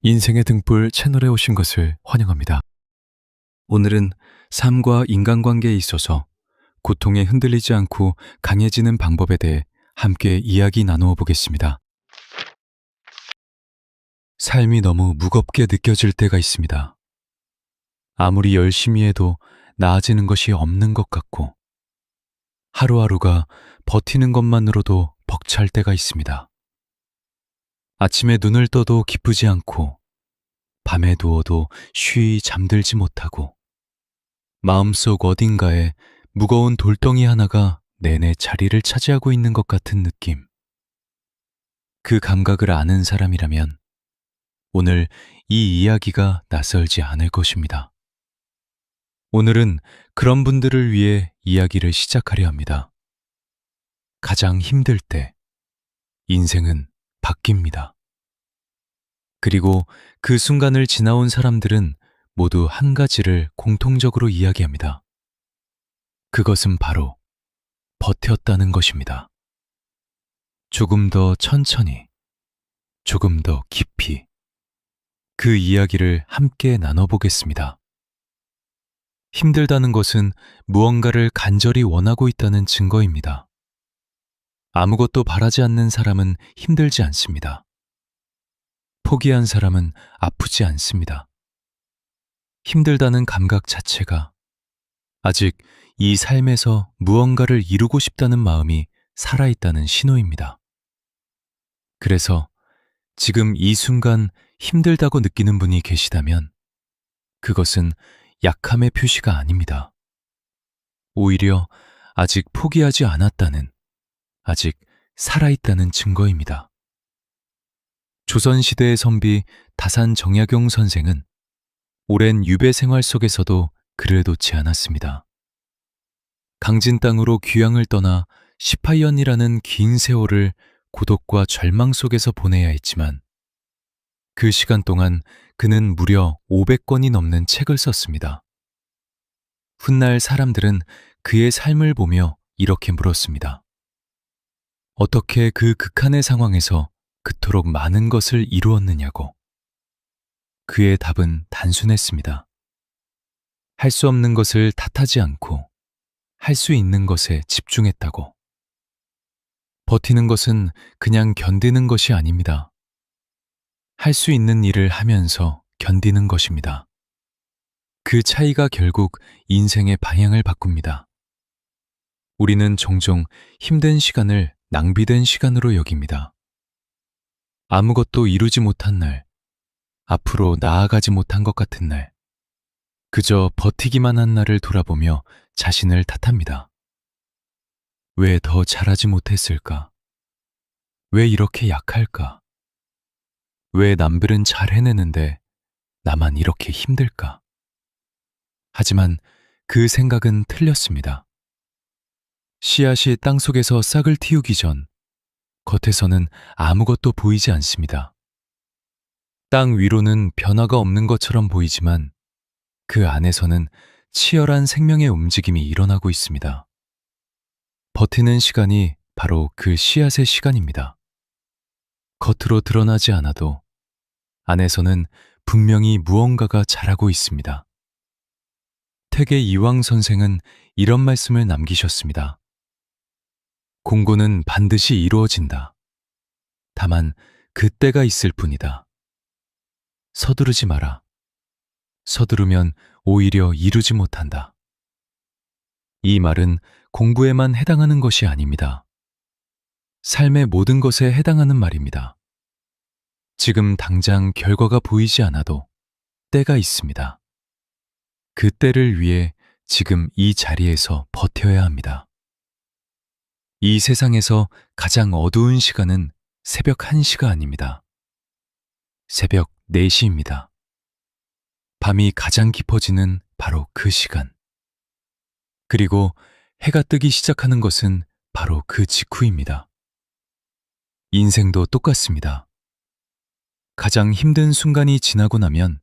인생의 등불 채널에 오신 것을 환영합니다. 오늘은 삶과 인간관계에 있어서 고통에 흔들리지 않고 강해지는 방법에 대해 함께 이야기 나누어 보겠습니다. 삶이 너무 무겁게 느껴질 때가 있습니다. 아무리 열심히 해도 나아지는 것이 없는 것 같고, 하루하루가 버티는 것만으로도 벅찰 때가 있습니다. 아침에 눈을 떠도 기쁘지 않고, 밤에 누워도 쉬이 잠들지 못하고, 마음속 어딘가에 무거운 돌덩이 하나가 내내 자리를 차지하고 있는 것 같은 느낌. 그 감각을 아는 사람이라면 오늘 이 이야기가 낯설지 않을 것입니다. 오늘은 그런 분들을 위해 이야기를 시작하려 합니다. 가장 힘들 때 인생은 바뀝니다. 그리고 그 순간을 지나온 사람들은 모두 한 가지를 공통적으로 이야기합니다. 그것은 바로 버텼다는 것입니다. 조금 더 천천히, 조금 더 깊이 그 이야기를 함께 나눠보겠습니다. 힘들다는 것은 무언가를 간절히 원하고 있다는 증거입니다. 아무것도 바라지 않는 사람은 힘들지 않습니다. 포기한 사람은 아프지 않습니다. 힘들다는 감각 자체가 아직 이 삶에서 무언가를 이루고 싶다는 마음이 살아있다는 신호입니다. 그래서 지금 이 순간 힘들다고 느끼는 분이 계시다면 그것은 약함의 표시가 아닙니다. 오히려 아직 포기하지 않았다는, 아직 살아있다는 증거입니다. 조선시대의 선비 다산정약용 선생은 오랜 유배 생활 속에서도 글을 놓지 않았습니다. 강진 땅으로 귀향을 떠나 18년이라는 긴 세월을 고독과 절망 속에서 보내야 했지만 그 시간 동안 그는 무려 500권이 넘는 책을 썼습니다. 훗날 사람들은 그의 삶을 보며 이렇게 물었습니다. 어떻게 그 극한의 상황에서 그토록 많은 것을 이루었느냐고. 그의 답은 단순했습니다. 할 수 없는 것을 탓하지 않고 할 수 있는 것에 집중했다고. 버티는 것은 그냥 견디는 것이 아닙니다. 할 수 있는 일을 하면서 견디는 것입니다. 그 차이가 결국 인생의 방향을 바꿉니다. 우리는 종종 힘든 시간을 낭비된 시간으로 여깁니다. 아무것도 이루지 못한 날, 앞으로 나아가지 못한 것 같은 날, 그저 버티기만 한 날을 돌아보며 자신을 탓합니다. 왜 더 잘하지 못했을까? 왜 이렇게 약할까? 왜 남들은 잘 해내는데 나만 이렇게 힘들까? 하지만 그 생각은 틀렸습니다. 씨앗이 땅속에서 싹을 틔우기 전 겉에서는 아무것도 보이지 않습니다. 땅 위로는 변화가 없는 것처럼 보이지만 그 안에서는 치열한 생명의 움직임이 일어나고 있습니다. 버티는 시간이 바로 그 씨앗의 시간입니다. 겉으로 드러나지 않아도 안에서는 분명히 무언가가 자라고 있습니다. 퇴계 이황 선생은 이런 말씀을 남기셨습니다. 공고는 반드시 이루어진다. 다만 그때가 있을 뿐이다. 서두르지 마라. 서두르면 오히려 이루지 못한다. 이 말은 공부에만 해당하는 것이 아닙니다. 삶의 모든 것에 해당하는 말입니다. 지금 당장 결과가 보이지 않아도 때가 있습니다. 그 때를 위해 지금 이 자리에서 버텨야 합니다. 이 세상에서 가장 어두운 시간은 새벽 1시가 아닙니다. 새벽 4시입니다. 밤이 가장 깊어지는 바로 그 시간. 그리고 해가 뜨기 시작하는 것은 바로 그 직후입니다. 인생도 똑같습니다. 가장 힘든 순간이 지나고 나면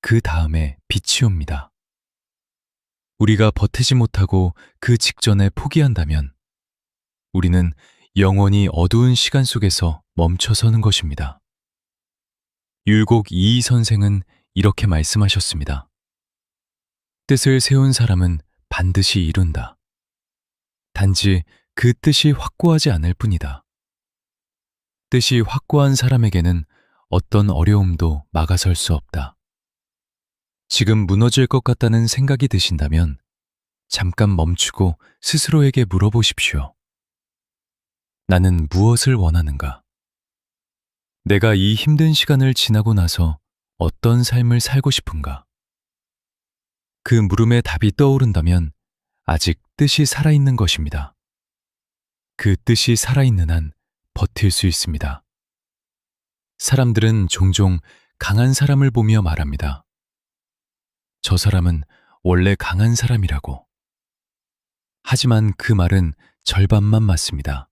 그 다음에 빛이 옵니다. 우리가 버티지 못하고 그 직전에 포기한다면 우리는 영원히 어두운 시간 속에서 멈춰서는 것입니다. 율곡 이이 선생은 이렇게 말씀하셨습니다. 뜻을 세운 사람은 반드시 이룬다. 단지 그 뜻이 확고하지 않을 뿐이다. 뜻이 확고한 사람에게는 어떤 어려움도 막아설 수 없다. 지금 무너질 것 같다는 생각이 드신다면 잠깐 멈추고 스스로에게 물어보십시오. 나는 무엇을 원하는가? 내가 이 힘든 시간을 지나고 나서 어떤 삶을 살고 싶은가? 그 물음에 답이 떠오른다면 아직 뜻이 살아있는 것입니다. 그 뜻이 살아있는 한 버틸 수 있습니다. 사람들은 종종 강한 사람을 보며 말합니다. 저 사람은 원래 강한 사람이라고. 하지만 그 말은 절반만 맞습니다.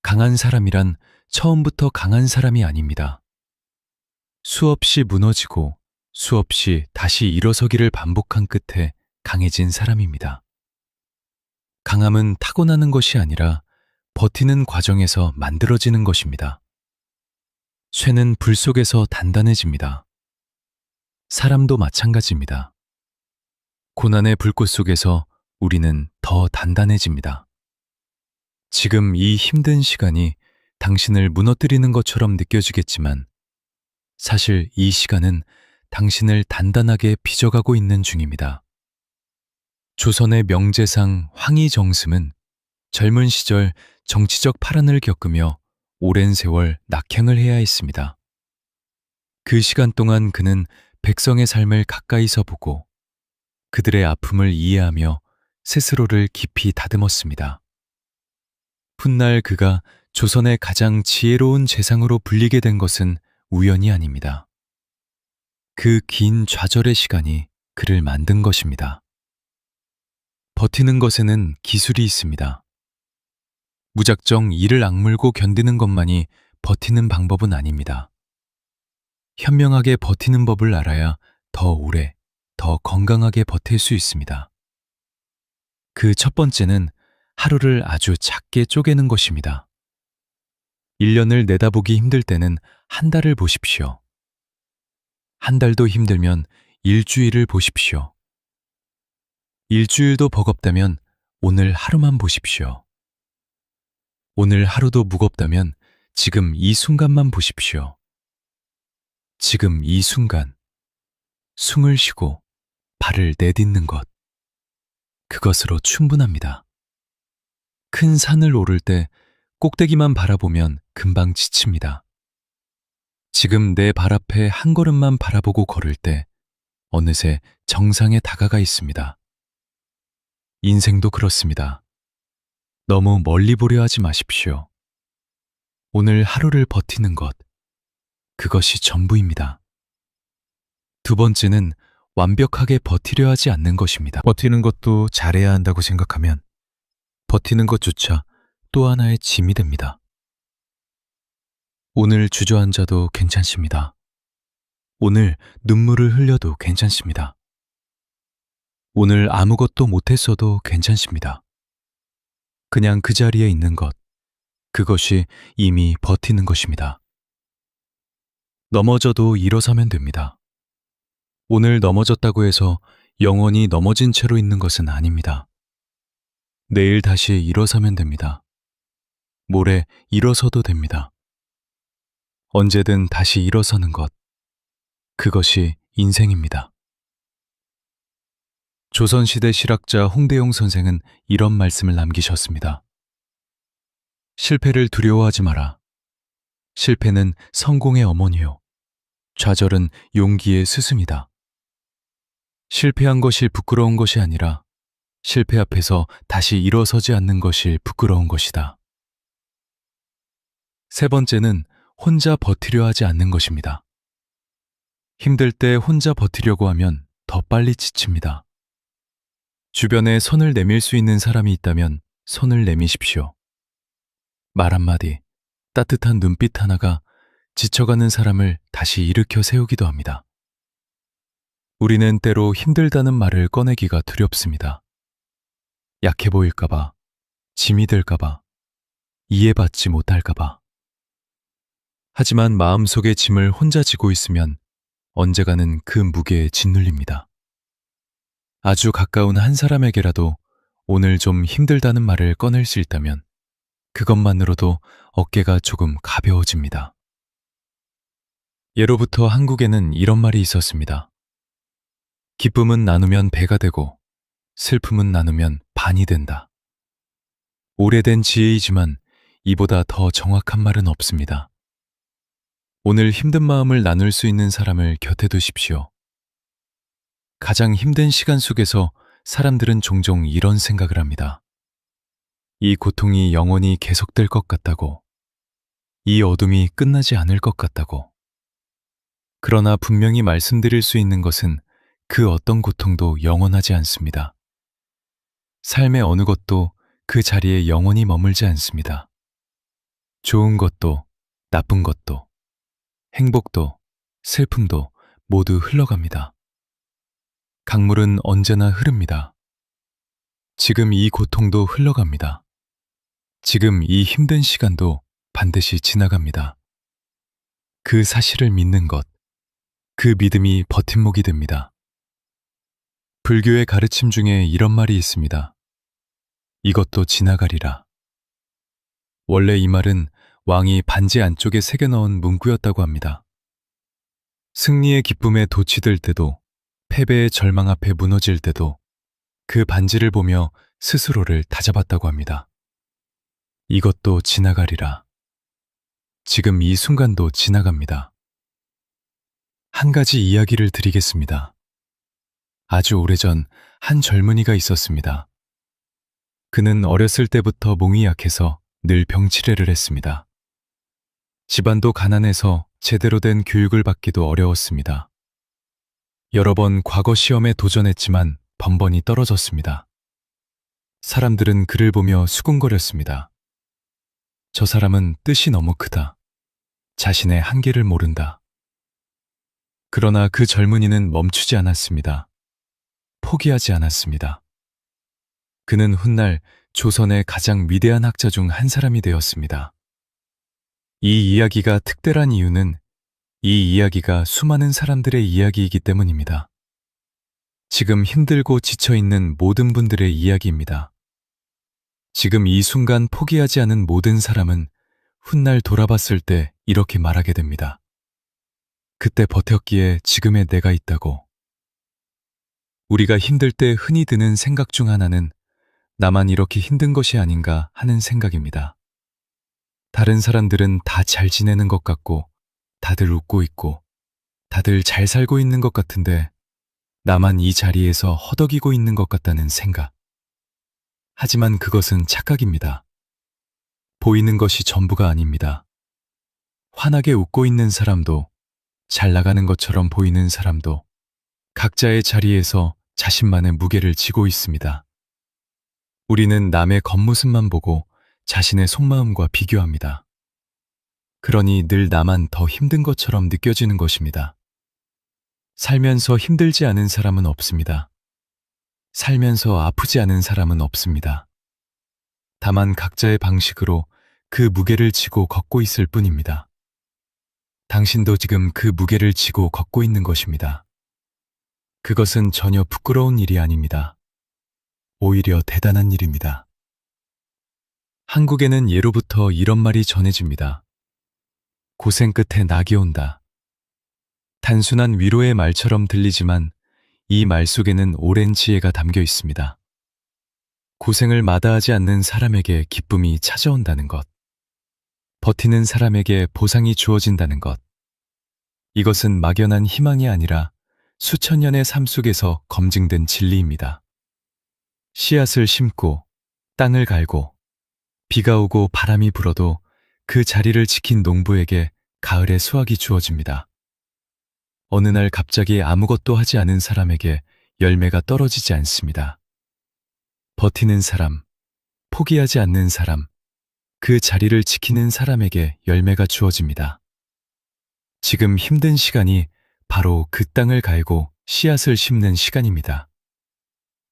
강한 사람이란 처음부터 강한 사람이 아닙니다. 수없이 무너지고 수없이 다시 일어서기를 반복한 끝에 강해진 사람입니다. 강함은 타고나는 것이 아니라 버티는 과정에서 만들어지는 것입니다. 쇠는 불 속에서 단단해집니다. 사람도 마찬가지입니다. 고난의 불꽃 속에서 우리는 더 단단해집니다. 지금 이 힘든 시간이 당신을 무너뜨리는 것처럼 느껴지겠지만 사실 이 시간은 당신을 단단하게 빚어가고 있는 중입니다. 조선의 명재상 황희정슴은 젊은 시절 정치적 파란을 겪으며 오랜 세월 낙향을 해야 했습니다. 그 시간 동안 그는 백성의 삶을 가까이서 보고 그들의 아픔을 이해하며 스스로를 깊이 다듬었습니다. 훗날 그가 조선의 가장 지혜로운 재상으로 불리게 된 것은 우연이 아닙니다. 그 긴 좌절의 시간이 그를 만든 것입니다. 버티는 것에는 기술이 있습니다. 무작정 이를 악물고 견디는 것만이 버티는 방법은 아닙니다. 현명하게 버티는 법을 알아야 더 오래, 더 건강하게 버틸 수 있습니다. 그 첫 번째는 하루를 아주 작게 쪼개는 것입니다. 1년을 내다보기 힘들 때는 한 달을 보십시오. 한 달도 힘들면 일주일을 보십시오. 일주일도 버겁다면 오늘 하루만 보십시오. 오늘 하루도 무겁다면 지금 이 순간만 보십시오. 지금 이 순간, 숨을 쉬고 발을 내딛는 것, 그것으로 충분합니다. 큰 산을 오를 때 꼭대기만 바라보면 금방 지칩니다. 지금 내 발 앞에 한 걸음만 바라보고 걸을 때 어느새 정상에 다가가 있습니다. 인생도 그렇습니다. 너무 멀리 보려 하지 마십시오. 오늘 하루를 버티는 것, 그것이 전부입니다. 두 번째는 완벽하게 버티려 하지 않는 것입니다. 버티는 것도 잘해야 한다고 생각하면 버티는 것조차 또 하나의 짐이 됩니다. 오늘 주저앉아도 괜찮습니다. 오늘 눈물을 흘려도 괜찮습니다. 오늘 아무것도 못했어도 괜찮습니다. 그냥 그 자리에 있는 것, 그것이 이미 버티는 것입니다. 넘어져도 일어서면 됩니다. 오늘 넘어졌다고 해서 영원히 넘어진 채로 있는 것은 아닙니다. 내일 다시 일어서면 됩니다. 모레 일어서도 됩니다. 언제든 다시 일어서는 것, 그것이 인생입니다. 조선시대 실학자 홍대용 선생은 이런 말씀을 남기셨습니다. 실패를 두려워하지 마라. 실패는 성공의 어머니요. 좌절은 용기의 스승이다. 실패한 것이 부끄러운 것이 아니라 실패 앞에서 다시 일어서지 않는 것이 부끄러운 것이다. 세 번째는 혼자 버티려 하지 않는 것입니다. 힘들 때 혼자 버티려고 하면 더 빨리 지칩니다. 주변에 손을 내밀 수 있는 사람이 있다면 손을 내미십시오. 말 한마디, 따뜻한 눈빛 하나가 지쳐가는 사람을 다시 일으켜 세우기도 합니다. 우리는 때로 힘들다는 말을 꺼내기가 두렵습니다. 약해 보일까봐, 짐이 될까봐, 이해받지 못할까봐. 하지만 마음속의 짐을 혼자 지고 있으면 언젠가는 그 무게에 짓눌립니다. 아주 가까운 한 사람에게라도 오늘 좀 힘들다는 말을 꺼낼 수 있다면 그것만으로도 어깨가 조금 가벼워집니다. 예로부터 한국에는 이런 말이 있었습니다. 기쁨은 나누면 배가 되고 슬픔은 나누면 반이 된다. 오래된 지혜이지만 이보다 더 정확한 말은 없습니다. 오늘 힘든 마음을 나눌 수 있는 사람을 곁에 두십시오. 가장 힘든 시간 속에서 사람들은 종종 이런 생각을 합니다. 이 고통이 영원히 계속될 것 같다고, 이 어둠이 끝나지 않을 것 같다고. 그러나 분명히 말씀드릴 수 있는 것은 그 어떤 고통도 영원하지 않습니다. 삶의 어느 것도 그 자리에 영원히 머물지 않습니다. 좋은 것도, 나쁜 것도, 행복도, 슬픔도 모두 흘러갑니다. 강물은 언제나 흐릅니다. 지금 이 고통도 흘러갑니다. 지금 이 힘든 시간도 반드시 지나갑니다. 그 사실을 믿는 것, 그 믿음이 버팀목이 됩니다. 불교의 가르침 중에 이런 말이 있습니다. 이것도 지나가리라. 원래 이 말은 왕이 반지 안쪽에 새겨 넣은 문구였다고 합니다. 승리의 기쁨에 도취될 때도, 패배의 절망 앞에 무너질 때도 그 반지를 보며 스스로를 다잡았다고 합니다. 이것도 지나가리라. 지금 이 순간도 지나갑니다. 한 가지 이야기를 드리겠습니다. 아주 오래전 한 젊은이가 있었습니다. 그는 어렸을 때부터 몸이 약해서 늘 병치레를 했습니다. 집안도 가난해서 제대로 된 교육을 받기도 어려웠습니다. 여러 번 과거 시험에 도전했지만 번번이 떨어졌습니다. 사람들은 그를 보며 수군거렸습니다. 저 사람은 뜻이 너무 크다. 자신의 한계를 모른다. 그러나 그 젊은이는 멈추지 않았습니다. 포기하지 않았습니다. 그는 훗날 조선의 가장 위대한 학자 중 한 사람이 되었습니다. 이 이야기가 특별한 이유는 이 이야기가 수많은 사람들의 이야기이기 때문입니다. 지금 힘들고 지쳐있는 모든 분들의 이야기입니다. 지금 이 순간 포기하지 않은 모든 사람은 훗날 돌아봤을 때 이렇게 말하게 됩니다. 그때 버텼기에 지금의 내가 있다고. 우리가 힘들 때 흔히 드는 생각 중 하나는 나만 이렇게 힘든 것이 아닌가 하는 생각입니다. 다른 사람들은 다 잘 지내는 것 같고 다들 웃고 있고 다들 잘 살고 있는 것 같은데 나만 이 자리에서 허덕이고 있는 것 같다는 생각. 하지만 그것은 착각입니다. 보이는 것이 전부가 아닙니다. 환하게 웃고 있는 사람도, 잘 나가는 것처럼 보이는 사람도 각자의 자리에서 자신만의 무게를 지고 있습니다. 우리는 남의 겉모습만 보고 자신의 속마음과 비교합니다. 그러니 늘 나만 더 힘든 것처럼 느껴지는 것입니다. 살면서 힘들지 않은 사람은 없습니다. 살면서 아프지 않은 사람은 없습니다. 다만 각자의 방식으로 그 무게를 지고 걷고 있을 뿐입니다. 당신도 지금 그 무게를 지고 걷고 있는 것입니다. 그것은 전혀 부끄러운 일이 아닙니다. 오히려 대단한 일입니다. 한국에는 예로부터 이런 말이 전해집니다. 고생 끝에 낙이 온다. 단순한 위로의 말처럼 들리지만 이 말 속에는 오랜 지혜가 담겨 있습니다. 고생을 마다하지 않는 사람에게 기쁨이 찾아온다는 것. 버티는 사람에게 보상이 주어진다는 것. 이것은 막연한 희망이 아니라 수천 년의 삶 속에서 검증된 진리입니다. 씨앗을 심고 땅을 갈고 비가 오고 바람이 불어도 그 자리를 지킨 농부에게 가을에 수확이 주어집니다. 어느 날 갑자기 아무것도 하지 않은 사람에게 열매가 떨어지지 않습니다. 버티는 사람, 포기하지 않는 사람, 그 자리를 지키는 사람에게 열매가 주어집니다. 지금 힘든 시간이 바로 그 땅을 갈고 씨앗을 심는 시간입니다.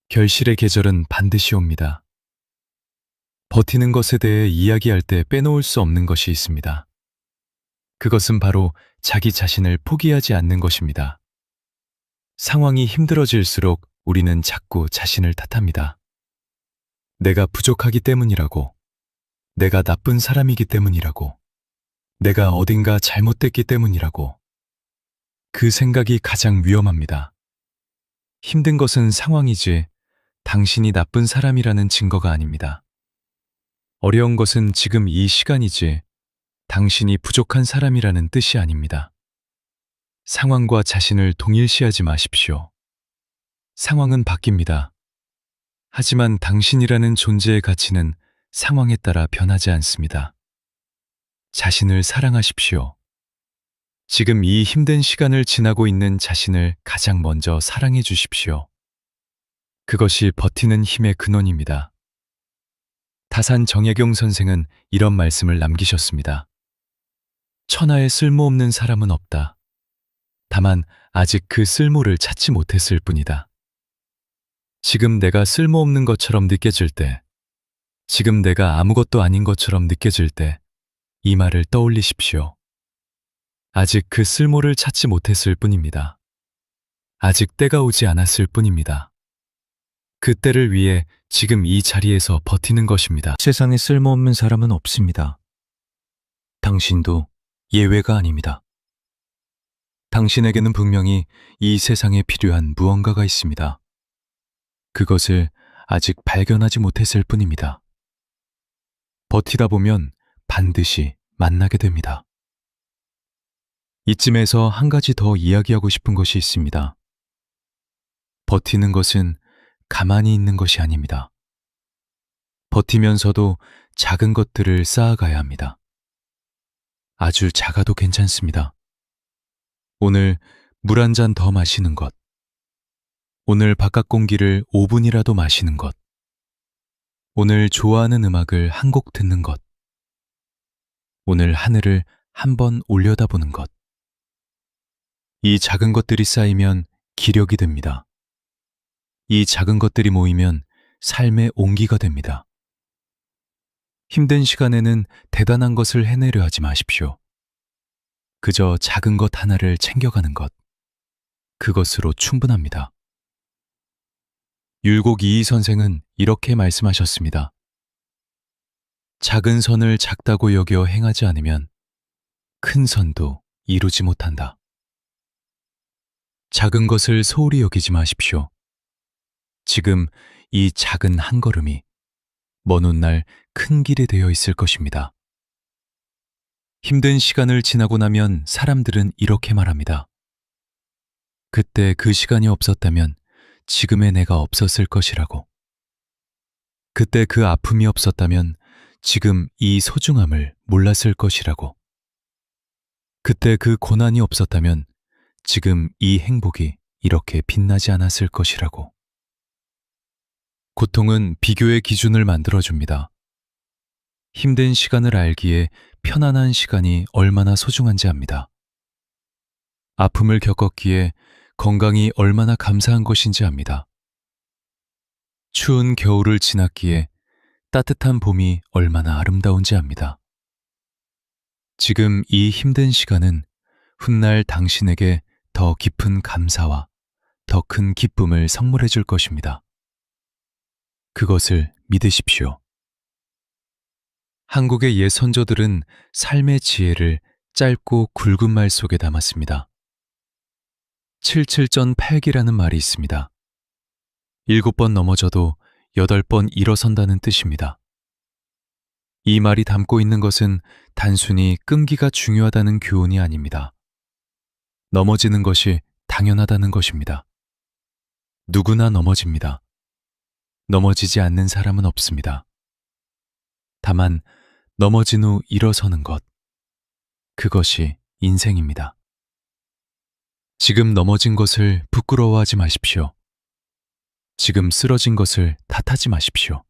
결실의 계절은 반드시 옵니다. 버티는 것에 대해 이야기할 때 빼놓을 수 없는 것이 있습니다. 그것은 바로 자기 자신을 포기하지 않는 것입니다. 상황이 힘들어질수록 우리는 자꾸 자신을 탓합니다. 내가 부족하기 때문이라고, 내가 나쁜 사람이기 때문이라고, 내가 어딘가 잘못됐기 때문이라고. 그 생각이 가장 위험합니다. 힘든 것은 상황이지 당신이 나쁜 사람이라는 증거가 아닙니다. 어려운 것은 지금 이 시간이지 당신이 부족한 사람이라는 뜻이 아닙니다. 상황과 자신을 동일시하지 마십시오. 상황은 바뀝니다. 하지만 당신이라는 존재의 가치는 상황에 따라 변하지 않습니다. 자신을 사랑하십시오. 지금 이 힘든 시간을 지나고 있는 자신을 가장 먼저 사랑해 주십시오. 그것이 버티는 힘의 근원입니다. 다산 정혜경 선생은 이런 말씀을 남기셨습니다. 천하에 쓸모없는 사람은 없다. 다만 아직 그 쓸모를 찾지 못했을 뿐이다. 지금 내가 쓸모없는 것처럼 느껴질 때, 지금 내가 아무것도 아닌 것처럼 느껴질 때, 이 말을 떠올리십시오. 아직 그 쓸모를 찾지 못했을 뿐입니다. 아직 때가 오지 않았을 뿐입니다. 그 때를 위해 지금 이 자리에서 버티는 것입니다. 세상에 쓸모없는 사람은 없습니다. 당신도 예외가 아닙니다. 당신에게는 분명히 이 세상에 필요한 무언가가 있습니다. 그것을 아직 발견하지 못했을 뿐입니다. 버티다 보면 반드시 만나게 됩니다. 이쯤에서 한 가지 더 이야기하고 싶은 것이 있습니다. 버티는 것은 가만히 있는 것이 아닙니다. 버티면서도 작은 것들을 쌓아가야 합니다. 아주 작아도 괜찮습니다. 오늘 물 한 잔 더 마시는 것. 오늘 바깥 공기를 5분이라도 마시는 것. 오늘 좋아하는 음악을 한 곡 듣는 것. 오늘 하늘을 한번 올려다보는 것. 이 작은 것들이 쌓이면 기력이 됩니다. 이 작은 것들이 모이면 삶의 온기가 됩니다. 힘든 시간에는 대단한 것을 해내려 하지 마십시오. 그저 작은 것 하나를 챙겨가는 것. 그것으로 충분합니다. 율곡 이희 선생은 이렇게 말씀하셨습니다. 작은 선을 작다고 여겨 행하지 않으면 큰 선도 이루지 못한다. 작은 것을 소홀히 여기지 마십시오. 지금 이 작은 한 걸음이 먼 훗날 큰 길이 되어 있을 것입니다. 힘든 시간을 지나고 나면 사람들은 이렇게 말합니다. 그때 그 시간이 없었다면 지금의 내가 없었을 것이라고. 그때 그 아픔이 없었다면 지금 이 소중함을 몰랐을 것이라고. 그때 그 고난이 없었다면 지금 이 행복이 이렇게 빛나지 않았을 것이라고. 고통은 비교의 기준을 만들어줍니다. 힘든 시간을 알기에 편안한 시간이 얼마나 소중한지 압니다. 아픔을 겪었기에 건강이 얼마나 감사한 것인지 압니다. 추운 겨울을 지났기에 따뜻한 봄이 얼마나 아름다운지 압니다. 지금 이 힘든 시간은 훗날 당신에게 더 깊은 감사와 더 큰 기쁨을 선물해 줄 것입니다. 그것을 믿으십시오. 한국의 옛 선조들은 삶의 지혜를 짧고 굵은 말 속에 담았습니다. 77전8기라는 말이 있습니다. 7번 넘어져도 8번 일어선다는 뜻입니다. 이 말이 담고 있는 것은 단순히 끈기가 중요하다는 교훈이 아닙니다. 넘어지는 것이 당연하다는 것입니다. 누구나 넘어집니다. 넘어지지 않는 사람은 없습니다. 다만 넘어진 후 일어서는 것, 그것이 인생입니다. 지금 넘어진 것을 부끄러워하지 마십시오. 지금 쓰러진 것을 탓하지 마십시오.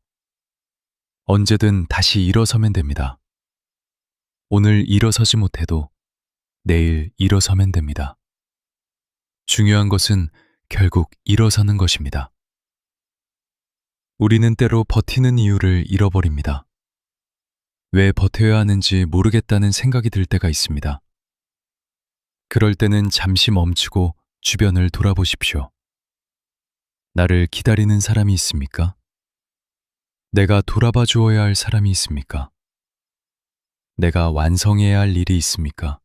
언제든 다시 일어서면 됩니다. 오늘 일어서지 못해도 내일 일어서면 됩니다. 중요한 것은 결국 일어서는 것입니다. 우리는 때로 버티는 이유를 잃어버립니다. 왜 버텨야 하는지 모르겠다는 생각이 들 때가 있습니다. 그럴 때는 잠시 멈추고 주변을 돌아보십시오. 나를 기다리는 사람이 있습니까? 내가 돌아봐 주어야 할 사람이 있습니까? 내가 완성해야 할 일이 있습니까?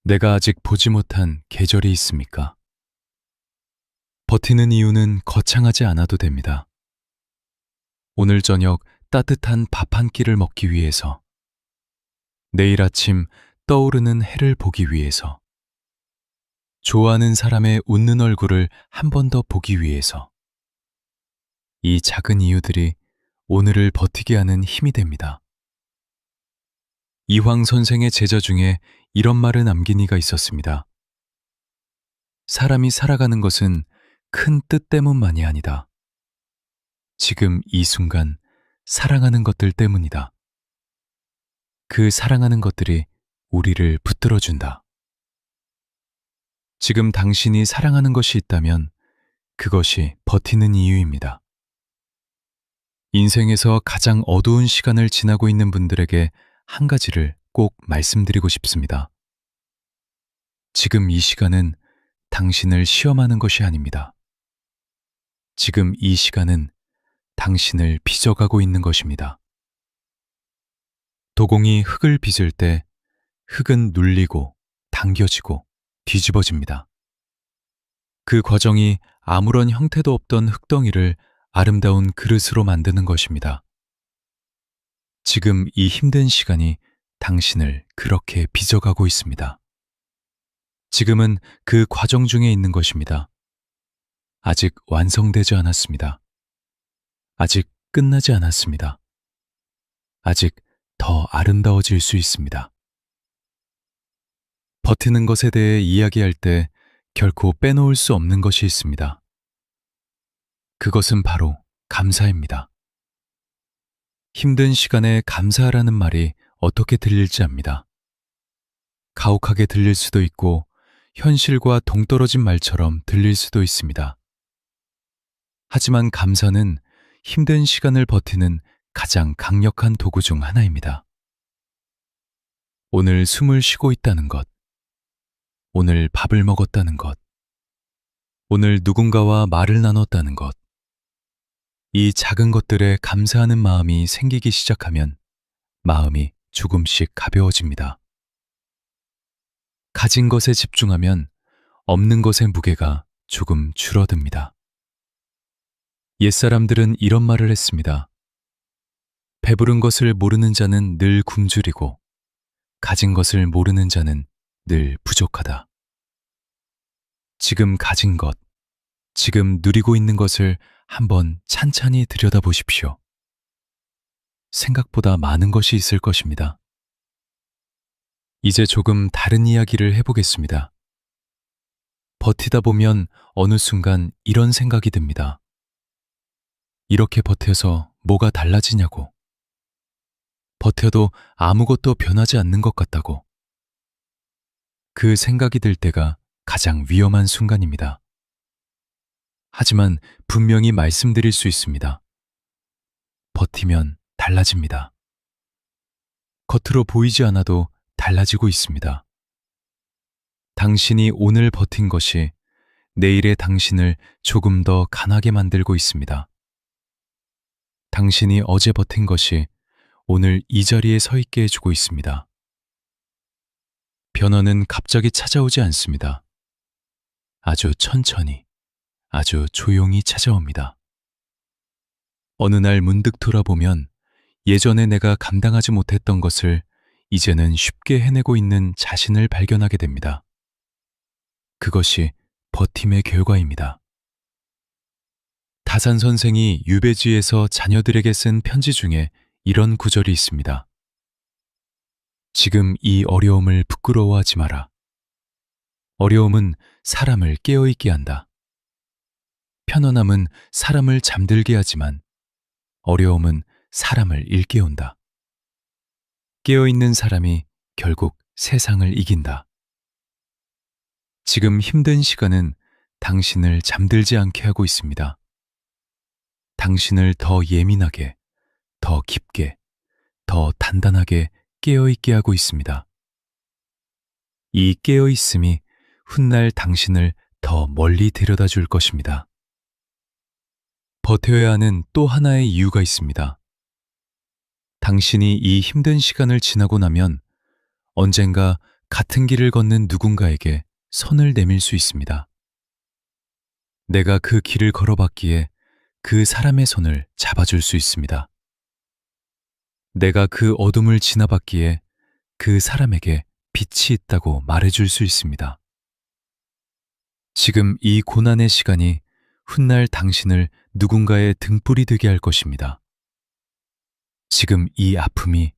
내가 아직 보지 못한 계절이 있습니까? 버티는 이유는 거창하지 않아도 됩니다. 오늘 저녁 따뜻한 밥 한 끼를 먹기 위해서, 내일 아침 떠오르는 해를 보기 위해서, 좋아하는 사람의 웃는 얼굴을 한 번 더 보기 위해서, 이 작은 이유들이 오늘을 버티게 하는 힘이 됩니다. 이황 선생의 제자 중에 이런 말을 남긴 이가 있었습니다. 사람이 살아가는 것은 큰 뜻 때문만이 아니다. 지금 이 순간 사랑하는 것들 때문이다. 그 사랑하는 것들이 우리를 붙들어준다. 지금 당신이 사랑하는 것이 있다면 그것이 버티는 이유입니다. 인생에서 가장 어두운 시간을 지나고 있는 분들에게 한 가지를 꼭 말씀드리고 싶습니다. 지금 이 시간은 당신을 시험하는 것이 아닙니다. 지금 이 시간은 당신을 빚어가고 있는 것입니다. 도공이 흙을 빚을 때 흙은 눌리고 당겨지고 뒤집어집니다. 그 과정이 아무런 형태도 없던 흙덩이를 아름다운 그릇으로 만드는 것입니다. 지금 이 힘든 시간이 당신을 그렇게 빚어가고 있습니다. 지금은 그 과정 중에 있는 것입니다. 아직 완성되지 않았습니다. 아직 끝나지 않았습니다. 아직 더 아름다워질 수 있습니다. 버티는 것에 대해 이야기할 때 결코 빼놓을 수 없는 것이 있습니다. 그것은 바로 감사입니다. 힘든 시간에 감사하라는 말이 어떻게 들릴지 압니다. 가혹하게 들릴 수도 있고 현실과 동떨어진 말처럼 들릴 수도 있습니다. 하지만 감사는 힘든 시간을 버티는 가장 강력한 도구 중 하나입니다. 오늘 숨을 쉬고 있다는 것, 오늘 밥을 먹었다는 것, 오늘 누군가와 말을 나눴다는 것, 이 작은 것들에 감사하는 마음이 생기기 시작하면 마음이 조금씩 가벼워집니다. 가진 것에 집중하면 없는 것의 무게가 조금 줄어듭니다. 옛사람들은 이런 말을 했습니다. 배부른 것을 모르는 자는 늘 굶주리고 가진 것을 모르는 자는 늘 부족하다. 지금 가진 것, 지금 누리고 있는 것을 한번 찬찬히 들여다보십시오. 생각보다 많은 것이 있을 것입니다. 이제 조금 다른 이야기를 해보겠습니다. 버티다 보면 어느 순간 이런 생각이 듭니다. 이렇게 버텨서 뭐가 달라지냐고. 버텨도 아무것도 변하지 않는 것 같다고. 그 생각이 들 때가 가장 위험한 순간입니다. 하지만 분명히 말씀드릴 수 있습니다. 버티면 달라집니다. 겉으로 보이지 않아도 달라지고 있습니다. 당신이 오늘 버틴 것이 내일의 당신을 조금 더 강하게 만들고 있습니다. 당신이 어제 버틴 것이 오늘 이 자리에 서 있게 해주고 있습니다. 변화는 갑자기 찾아오지 않습니다. 아주 천천히, 아주 조용히 찾아옵니다. 어느 날 문득 돌아보면 예전에 내가 감당하지 못했던 것을 이제는 쉽게 해내고 있는 자신을 발견하게 됩니다. 그것이 버팀의 결과입니다. 다산 선생이 유배지에서 자녀들에게 쓴 편지 중에 이런 구절이 있습니다. 지금 이 어려움을 부끄러워하지 마라. 어려움은 사람을 깨어있게 한다. 편안함은 사람을 잠들게 하지만 어려움은 사람을 일깨운다. 깨어있는 사람이 결국 세상을 이긴다. 지금 힘든 시간은 당신을 잠들지 않게 하고 있습니다. 당신을 더 예민하게, 더 깊게, 더 단단하게 깨어있게 하고 있습니다. 이 깨어있음이 훗날 당신을 더 멀리 데려다 줄 것입니다. 버텨야 하는 또 하나의 이유가 있습니다. 당신이 이 힘든 시간을 지나고 나면 언젠가 같은 길을 걷는 누군가에게 손을 내밀 수 있습니다. 내가 그 길을 걸어봤기에 그 사람의 손을 잡아줄 수 있습니다. 내가 그 어둠을 지나봤기에 그 사람에게 빛이 있다고 말해줄 수 있습니다. 지금 이 고난의 시간이 훗날 당신을 누군가의 등불이 되게 할 것입니다. 지금 이 아픔이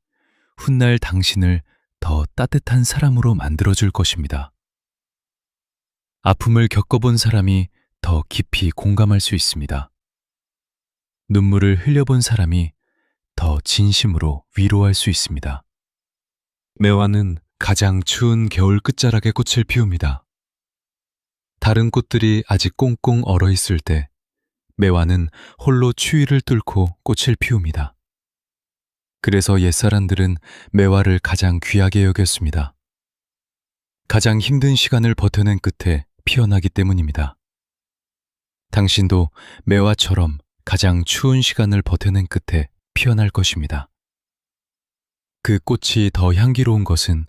훗날 당신을 더 따뜻한 사람으로 만들어줄 것입니다. 아픔을 겪어본 사람이 더 깊이 공감할 수 있습니다. 눈물을 흘려본 사람이 더 진심으로 위로할 수 있습니다. 매화는 가장 추운 겨울 끝자락에 꽃을 피웁니다. 다른 꽃들이 아직 꽁꽁 얼어 있을 때 매화는 홀로 추위를 뚫고 꽃을 피웁니다. 그래서 옛사람들은 매화를 가장 귀하게 여겼습니다. 가장 힘든 시간을 버텨낸 끝에 피어나기 때문입니다. 당신도 매화처럼 가장 추운 시간을 버텨낸 끝에 피어날 것입니다. 그 꽃이 더 향기로운 것은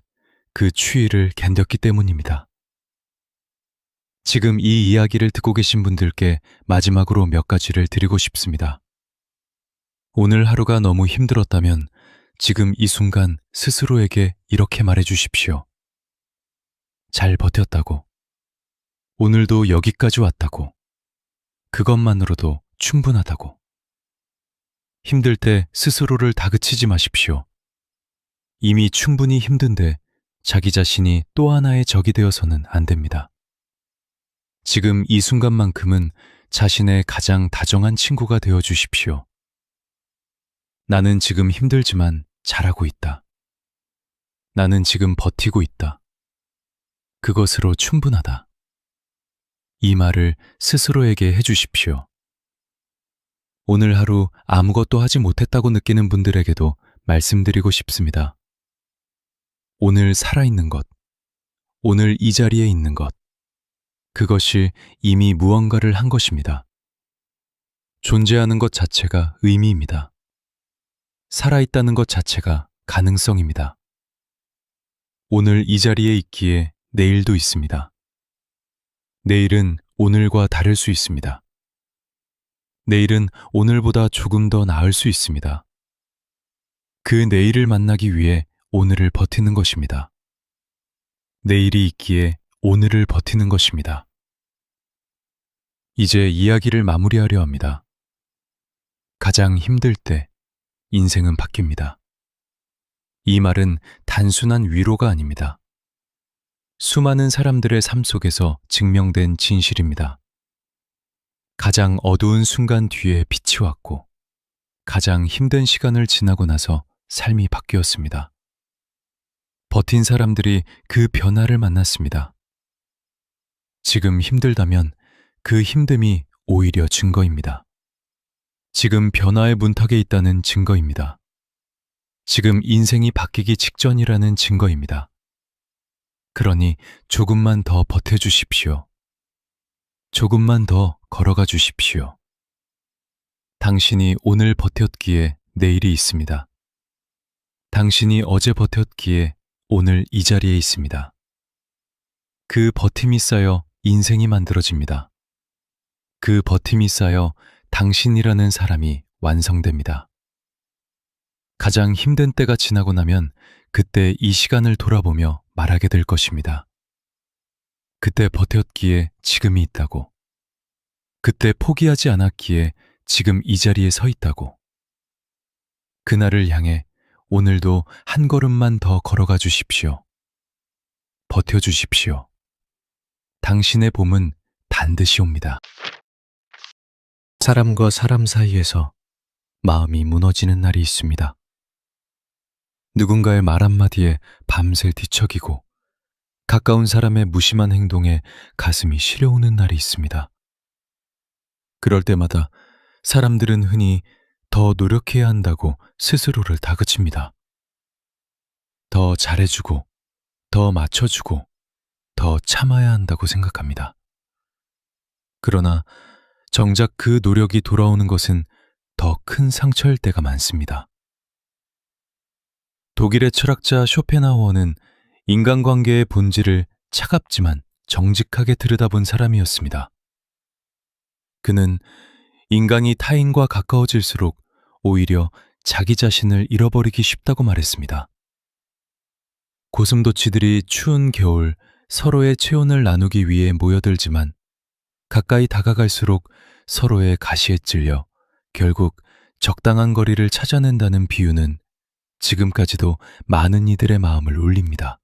그 추위를 견뎠기 때문입니다. 지금 이 이야기를 듣고 계신 분들께 마지막으로 몇 가지를 드리고 싶습니다. 오늘 하루가 너무 힘들었다면 지금 이 순간 스스로에게 이렇게 말해 주십시오. 잘 버텼다고. 오늘도 여기까지 왔다고. 그것만으로도 충분하다고. 힘들 때 스스로를 다그치지 마십시오. 이미 충분히 힘든데 자기 자신이 또 하나의 적이 되어서는 안 됩니다. 지금 이 순간만큼은 자신의 가장 다정한 친구가 되어 주십시오. 나는 지금 힘들지만 잘하고 있다. 나는 지금 버티고 있다. 그것으로 충분하다. 이 말을 스스로에게 해주십시오. 오늘 하루 아무것도 하지 못했다고 느끼는 분들에게도 말씀드리고 싶습니다. 오늘 살아있는 것, 오늘 이 자리에 있는 것, 그것이 이미 무언가를 한 것입니다. 존재하는 것 자체가 의미입니다. 살아있다는 것 자체가 가능성입니다. 오늘 이 자리에 있기에 내일도 있습니다. 내일은 오늘과 다를 수 있습니다. 내일은 오늘보다 조금 더 나을 수 있습니다. 그 내일을 만나기 위해 오늘을 버티는 것입니다. 내일이 있기에 오늘을 버티는 것입니다. 이제 이야기를 마무리하려 합니다. 가장 힘들 때 인생은 바뀝니다. 이 말은 단순한 위로가 아닙니다. 수많은 사람들의 삶 속에서 증명된 진실입니다. 가장 어두운 순간 뒤에 빛이 왔고 가장 힘든 시간을 지나고 나서 삶이 바뀌었습니다. 버틴 사람들이 그 변화를 만났습니다. 지금 힘들다면 그 힘듦이 오히려 증거입니다. 지금 변화의 문턱에 있다는 증거입니다. 지금 인생이 바뀌기 직전이라는 증거입니다. 그러니 조금만 더 버텨주십시오. 조금만 더 걸어가 주십시오. 당신이 오늘 버텼기에 내일이 있습니다. 당신이 어제 버텼기에 오늘 이 자리에 있습니다. 그 버팀이 쌓여 인생이 만들어집니다. 그 버팀이 쌓여 당신이라는 사람이 완성됩니다. 가장 힘든 때가 지나고 나면 그때 이 시간을 돌아보며 말하게 될 것입니다. 그때 버텼기에 지금이 있다고. 그때 포기하지 않았기에 지금 이 자리에 서 있다고. 그날을 향해 오늘도 한 걸음만 더 걸어가 주십시오. 버텨 주십시오. 당신의 봄은 반드시 옵니다. 사람과 사람 사이에서 마음이 무너지는 날이 있습니다. 누군가의 말 한마디에 밤새 뒤척이고 가까운 사람의 무심한 행동에 가슴이 시려오는 날이 있습니다. 그럴 때마다 사람들은 흔히 더 노력해야 한다고 스스로를 다그칩니다. 더 잘해주고, 더 맞춰주고, 더 참아야 한다고 생각합니다. 그러나 정작 그 노력이 돌아오는 것은 더 큰 상처일 때가 많습니다. 독일의 철학자 쇼펜하우어는 인간관계의 본질을 차갑지만 정직하게 들여다본 사람이었습니다. 그는 인간이 타인과 가까워질수록 오히려 자기 자신을 잃어버리기 쉽다고 말했습니다. 고슴도치들이 추운 겨울 서로의 체온을 나누기 위해 모여들지만 가까이 다가갈수록 서로의 가시에 찔려 결국 적당한 거리를 찾아낸다는 비유는 지금까지도 많은 이들의 마음을 울립니다.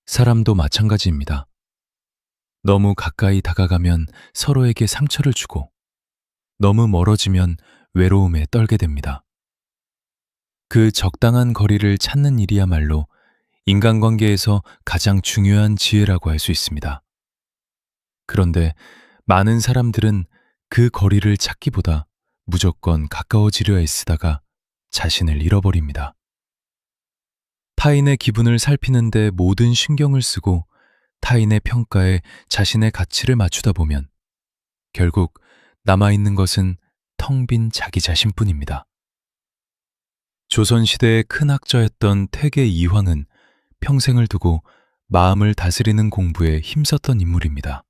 사람도 마찬가지입니다. 너무 가까이 다가가면 서로에게 상처를 주고 너무 멀어지면 외로움에 떨게 됩니다. 그 적당한 거리를 찾는 일이야말로 인간관계에서 가장 중요한 지혜라고 할 수 있습니다. 그런데 많은 사람들은 그 거리를 찾기보다 무조건 가까워지려 애쓰다가 자신을 잃어버립니다. 타인의 기분을 살피는데 모든 신경을 쓰고 타인의 평가에 자신의 가치를 맞추다 보면 결국 남아있는 것은 텅 빈 자기 자신뿐입니다. 조선시대의 큰 학자였던 태계 이황은 평생을 두고 마음을 다스리는 공부에 힘썼던 인물입니다.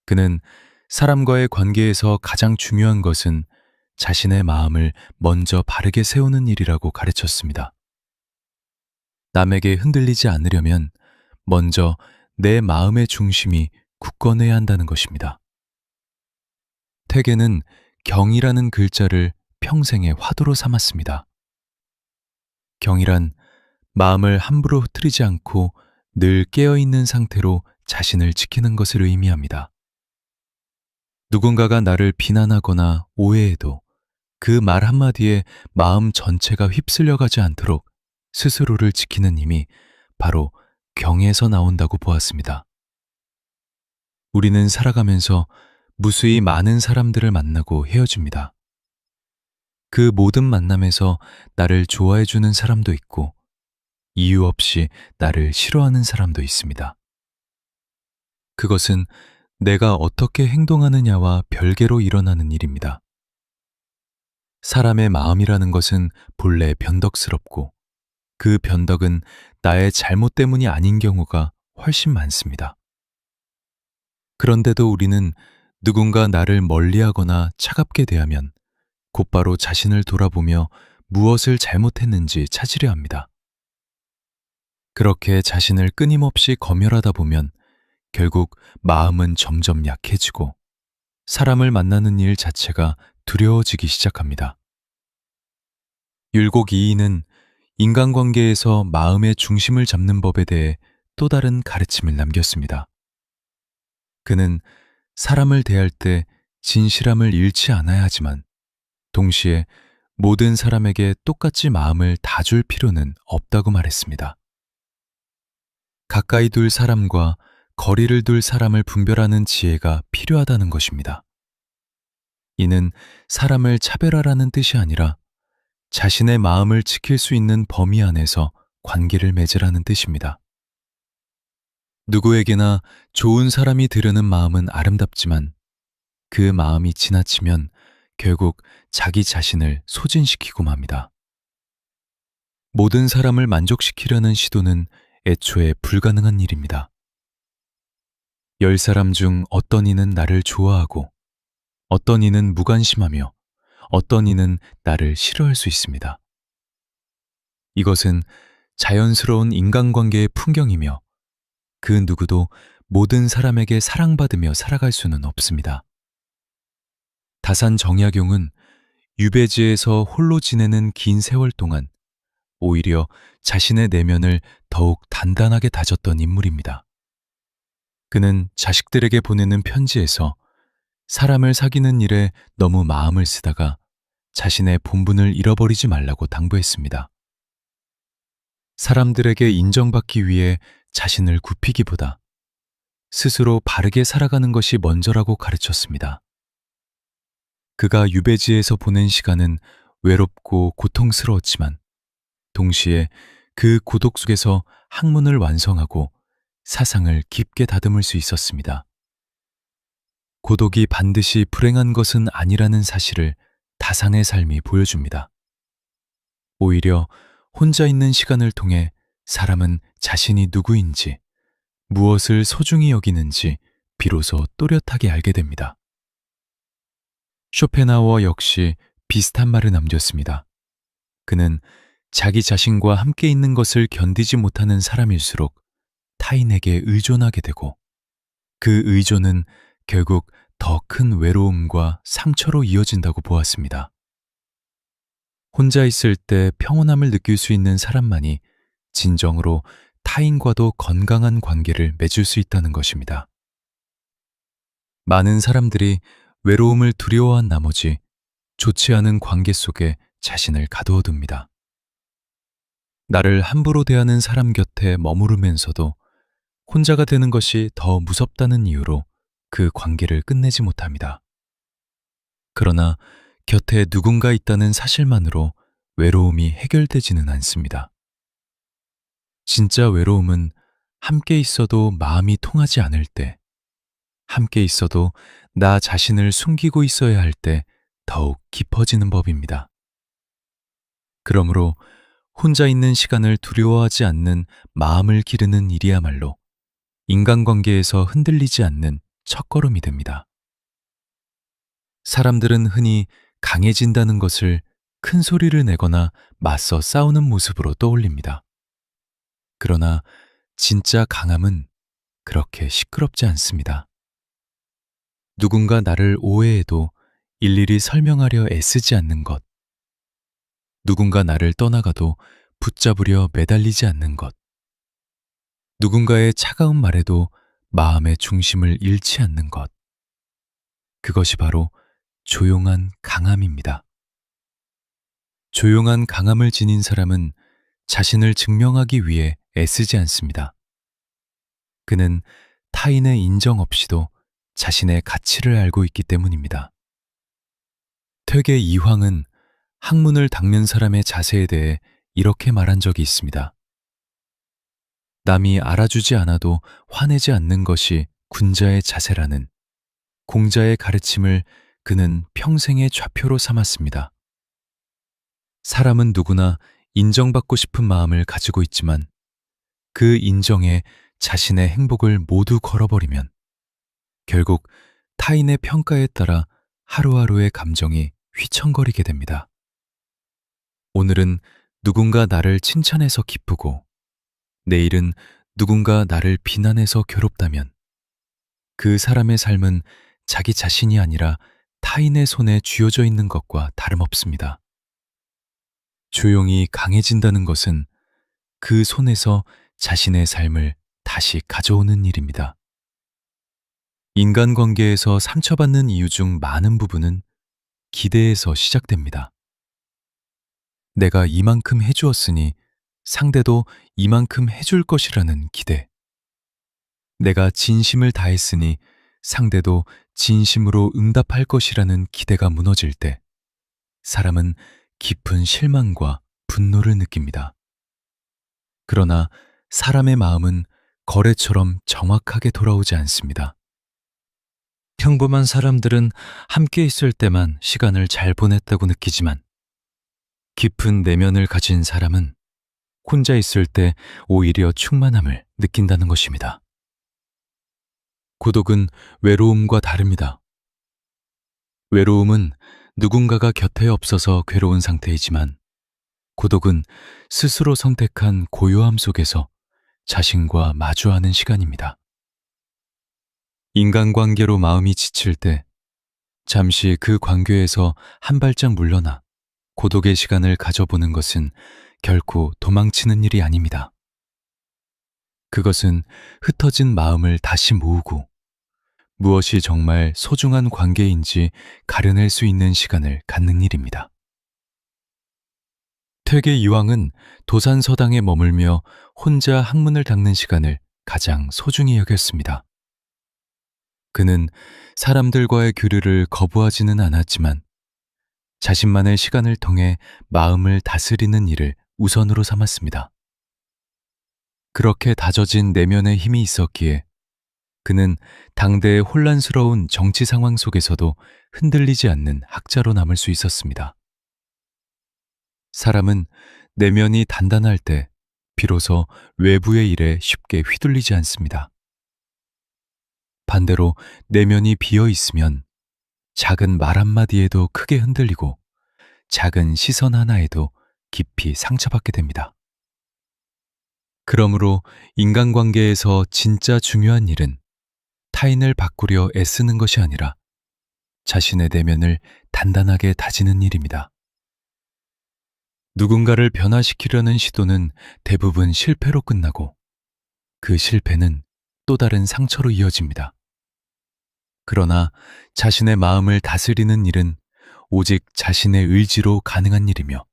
그는 사람과의 관계에서 가장 중요한 것은 자신의 마음을 먼저 바르게 세우는 일이라고 가르쳤습니다. 남에게 흔들리지 않으려면 먼저 내 마음의 중심이 굳건해야 한다는 것입니다. 태계는 경이라는 글자를 평생의 화두로 삼았습니다. 경이란 마음을 함부로 흐트리지 않고 늘 깨어있는 상태로 자신을 지키는 것을 의미합니다. 누군가가 나를 비난하거나 오해해도 그 말 한마디에 마음 전체가 휩쓸려가지 않도록 스스로를 지키는 힘이 바로 경에서 나온다고 보았습니다. 우리는 살아가면서 무수히 많은 사람들을 만나고 헤어집니다. 그 모든 만남에서 나를 좋아해주는 사람도 있고 이유 없이 나를 싫어하는 사람도 있습니다. 그것은 내가 어떻게 행동하느냐와 별개로 일어나는 일입니다. 사람의 마음이라는 것은 본래 변덕스럽고 그 변덕은 나의 잘못 때문이 아닌 경우가 훨씬 많습니다. 그런데도 우리는 누군가 나를 멀리하거나 차갑게 대하면 곧바로 자신을 돌아보며 무엇을 잘못했는지 찾으려 합니다. 그렇게 자신을 끊임없이 검열하다 보면 결국 마음은 점점 약해지고 사람을 만나는 일 자체가 두려워지기 시작합니다. 율곡 이이는 인간관계에서 마음의 중심을 잡는 법에 대해 또 다른 가르침을 남겼습니다. 그는 사람을 대할 때 진실함을 잃지 않아야 하지만 동시에 모든 사람에게 똑같이 마음을 다 줄 필요는 없다고 말했습니다. 가까이 둘 사람과 거리를 둘 사람을 분별하는 지혜가 필요하다는 것입니다. 이는 사람을 차별하라는 뜻이 아니라 자신의 마음을 지킬 수 있는 범위 안에서 관계를 맺으라는 뜻입니다. 누구에게나 좋은 사람이 되려는 마음은 아름답지만 그 마음이 지나치면 결국 자기 자신을 소진시키고 맙니다. 모든 사람을 만족시키려는 시도는 애초에 불가능한 일입니다. 10사람 중 어떤 이는 나를 좋아하고 어떤 이는 무관심하며 어떤 이는 나를 싫어할 수 있습니다. 이것은 자연스러운 인간관계의 풍경이며 그 누구도 모든 사람에게 사랑받으며 살아갈 수는 없습니다. 다산 정약용은 유배지에서 홀로 지내는 긴 세월 동안 오히려 자신의 내면을 더욱 단단하게 다졌던 인물입니다. 그는 자식들에게 보내는 편지에서 사람을 사귀는 일에 너무 마음을 쓰다가 자신의 본분을 잃어버리지 말라고 당부했습니다. 사람들에게 인정받기 위해 자신을 굽히기보다 스스로 바르게 살아가는 것이 먼저라고 가르쳤습니다. 그가 유배지에서 보낸 시간은 외롭고 고통스러웠지만 동시에 그 고독 속에서 학문을 완성하고 사상을 깊게 다듬을 수 있었습니다. 고독이 반드시 불행한 것은 아니라는 사실을 다산의 삶이 보여줍니다. 오히려 혼자 있는 시간을 통해 사람은 자신이 누구인지, 무엇을 소중히 여기는지 비로소 또렷하게 알게 됩니다. 쇼펜하우어 역시 비슷한 말을 남겼습니다. 그는 자기 자신과 함께 있는 것을 견디지 못하는 사람일수록 타인에게 의존하게 되고, 그 의존은 결국 더 큰 외로움과 상처로 이어진다고 보았습니다. 혼자 있을 때 평온함을 느낄 수 있는 사람만이 진정으로 타인과도 건강한 관계를 맺을 수 있다는 것입니다. 많은 사람들이 외로움을 두려워한 나머지 좋지 않은 관계 속에 자신을 가두어둡니다. 나를 함부로 대하는 사람 곁에 머무르면서도 혼자가 되는 것이 더 무섭다는 이유로 그 관계를 끝내지 못합니다. 그러나 곁에 누군가 있다는 사실만으로 외로움이 해결되지는 않습니다. 진짜 외로움은 함께 있어도 마음이 통하지 않을 때, 함께 있어도 나 자신을 숨기고 있어야 할 때 더욱 깊어지는 법입니다. 그러므로 혼자 있는 시간을 두려워하지 않는 마음을 기르는 일이야말로 인간관계에서 흔들리지 않는 첫걸음이 됩니다. 사람들은 흔히 강해진다는 것을 큰 소리를 내거나 맞서 싸우는 모습으로 떠올립니다. 그러나 진짜 강함은 그렇게 시끄럽지 않습니다. 누군가 나를 오해해도 일일이 설명하려 애쓰지 않는 것, 누군가 나를 떠나가도 붙잡으려 매달리지 않는 것, 누군가의 차가운 말에도 마음의 중심을 잃지 않는 것, 그것이 바로 조용한 강함입니다. 조용한 강함을 지닌 사람은 자신을 증명하기 위해 애쓰지 않습니다. 그는 타인의 인정 없이도 자신의 가치를 알고 있기 때문입니다. 퇴계 이황은 학문을 닦는 사람의 자세에 대해 이렇게 말한 적이 있습니다. 남이 알아주지 않아도 화내지 않는 것이 군자의 자세라는 공자의 가르침을 그는 평생의 좌표로 삼았습니다. 사람은 누구나 인정받고 싶은 마음을 가지고 있지만 그 인정에 자신의 행복을 모두 걸어버리면 결국 타인의 평가에 따라 하루하루의 감정이 휘청거리게 됩니다. 오늘은 누군가 나를 칭찬해서 기쁘고 내일은 누군가 나를 비난해서 괴롭다면 그 사람의 삶은 자기 자신이 아니라 타인의 손에 쥐어져 있는 것과 다름없습니다. 조용히 강해진다는 것은 그 손에서 자신의 삶을 다시 가져오는 일입니다. 인간관계에서 상처받는 이유 중 많은 부분은 기대에서 시작됩니다. 내가 이만큼 해주었으니 상대도 이만큼 해줄 것이라는 기대. 내가 진심을 다했으니 상대도 진심으로 응답할 것이라는 기대가 무너질 때 사람은 깊은 실망과 분노를 느낍니다. 그러나 사람의 마음은 거래처럼 정확하게 돌아오지 않습니다. 평범한 사람들은 함께 있을 때만 시간을 잘 보냈다고 느끼지만 깊은 내면을 가진 사람은 혼자 있을 때 오히려 충만함을 느낀다는 것입니다. 고독은 외로움과 다릅니다. 외로움은 누군가가 곁에 없어서 괴로운 상태이지만 고독은 스스로 선택한 고요함 속에서 자신과 마주하는 시간입니다. 인간관계로 마음이 지칠 때 잠시 그 관계에서 한 발짝 물러나 고독의 시간을 가져보는 것은 결코 도망치는 일이 아닙니다. 그것은 흩어진 마음을 다시 모으고 무엇이 정말 소중한 관계인지 가려낼 수 있는 시간을 갖는 일입니다. 퇴계 이황은 도산서당에 머물며 혼자 학문을 닦는 시간을 가장 소중히 여겼습니다. 그는 사람들과의 교류를 거부하지는 않았지만 자신만의 시간을 통해 마음을 다스리는 일을 우선으로 삼았습니다. 그렇게 다져진 내면의 힘이 있었기에 그는 당대의 혼란스러운 정치 상황 속에서도 흔들리지 않는 학자로 남을 수 있었습니다. 사람은 내면이 단단할 때 비로소 외부의 일에 쉽게 휘둘리지 않습니다. 반대로 내면이 비어 있으면 작은 말 한마디에도 크게 흔들리고 작은 시선 하나에도 깊이 상처받게 됩니다. 그러므로 인간관계에서 진짜 중요한 일은 타인을 바꾸려 애쓰는 것이 아니라 자신의 내면을 단단하게 다지는 일입니다. 누군가를 변화시키려는 시도는 대부분 실패로 끝나고 그 실패는 또 다른 상처로 이어집니다. 그러나 자신의 마음을 다스리는 일은 오직 자신의 의지로 가능한 일이며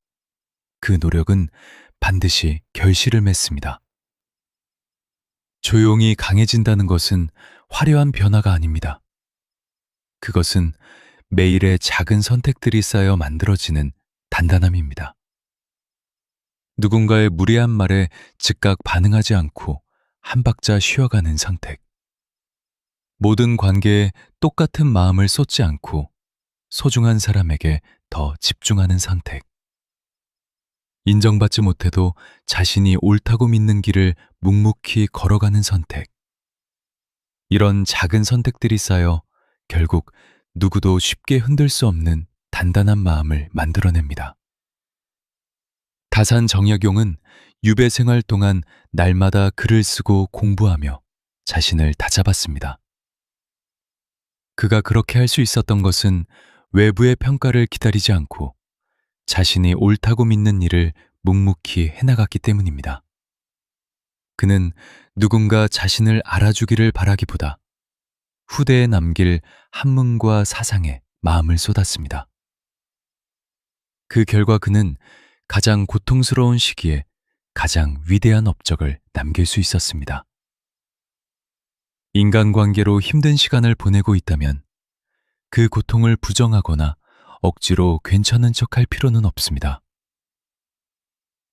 그 노력은 반드시 결실을 맺습니다. 조용히 강해진다는 것은 화려한 변화가 아닙니다. 그것은 매일의 작은 선택들이 쌓여 만들어지는 단단함입니다. 누군가의 무례한 말에 즉각 반응하지 않고 한 박자 쉬어가는 선택. 모든 관계에 똑같은 마음을 쏟지 않고 소중한 사람에게 더 집중하는 선택. 인정받지 못해도 자신이 옳다고 믿는 길을 묵묵히 걸어가는 선택. 이런 작은 선택들이 쌓여 결국 누구도 쉽게 흔들 수 없는 단단한 마음을 만들어냅니다. 다산 정약용은 유배 생활 동안 날마다 글을 쓰고 공부하며 자신을 다잡았습니다. 그가 그렇게 할 수 있었던 것은 외부의 평가를 기다리지 않고 자신이 옳다고 믿는 일을 묵묵히 해나갔기 때문입니다. 그는 누군가 자신을 알아주기를 바라기보다 후대에 남길 한문과 사상에 마음을 쏟았습니다. 그 결과 그는 가장 고통스러운 시기에 가장 위대한 업적을 남길 수 있었습니다. 인간관계로 힘든 시간을 보내고 있다면 그 고통을 부정하거나 억지로 괜찮은 척할 필요는 없습니다.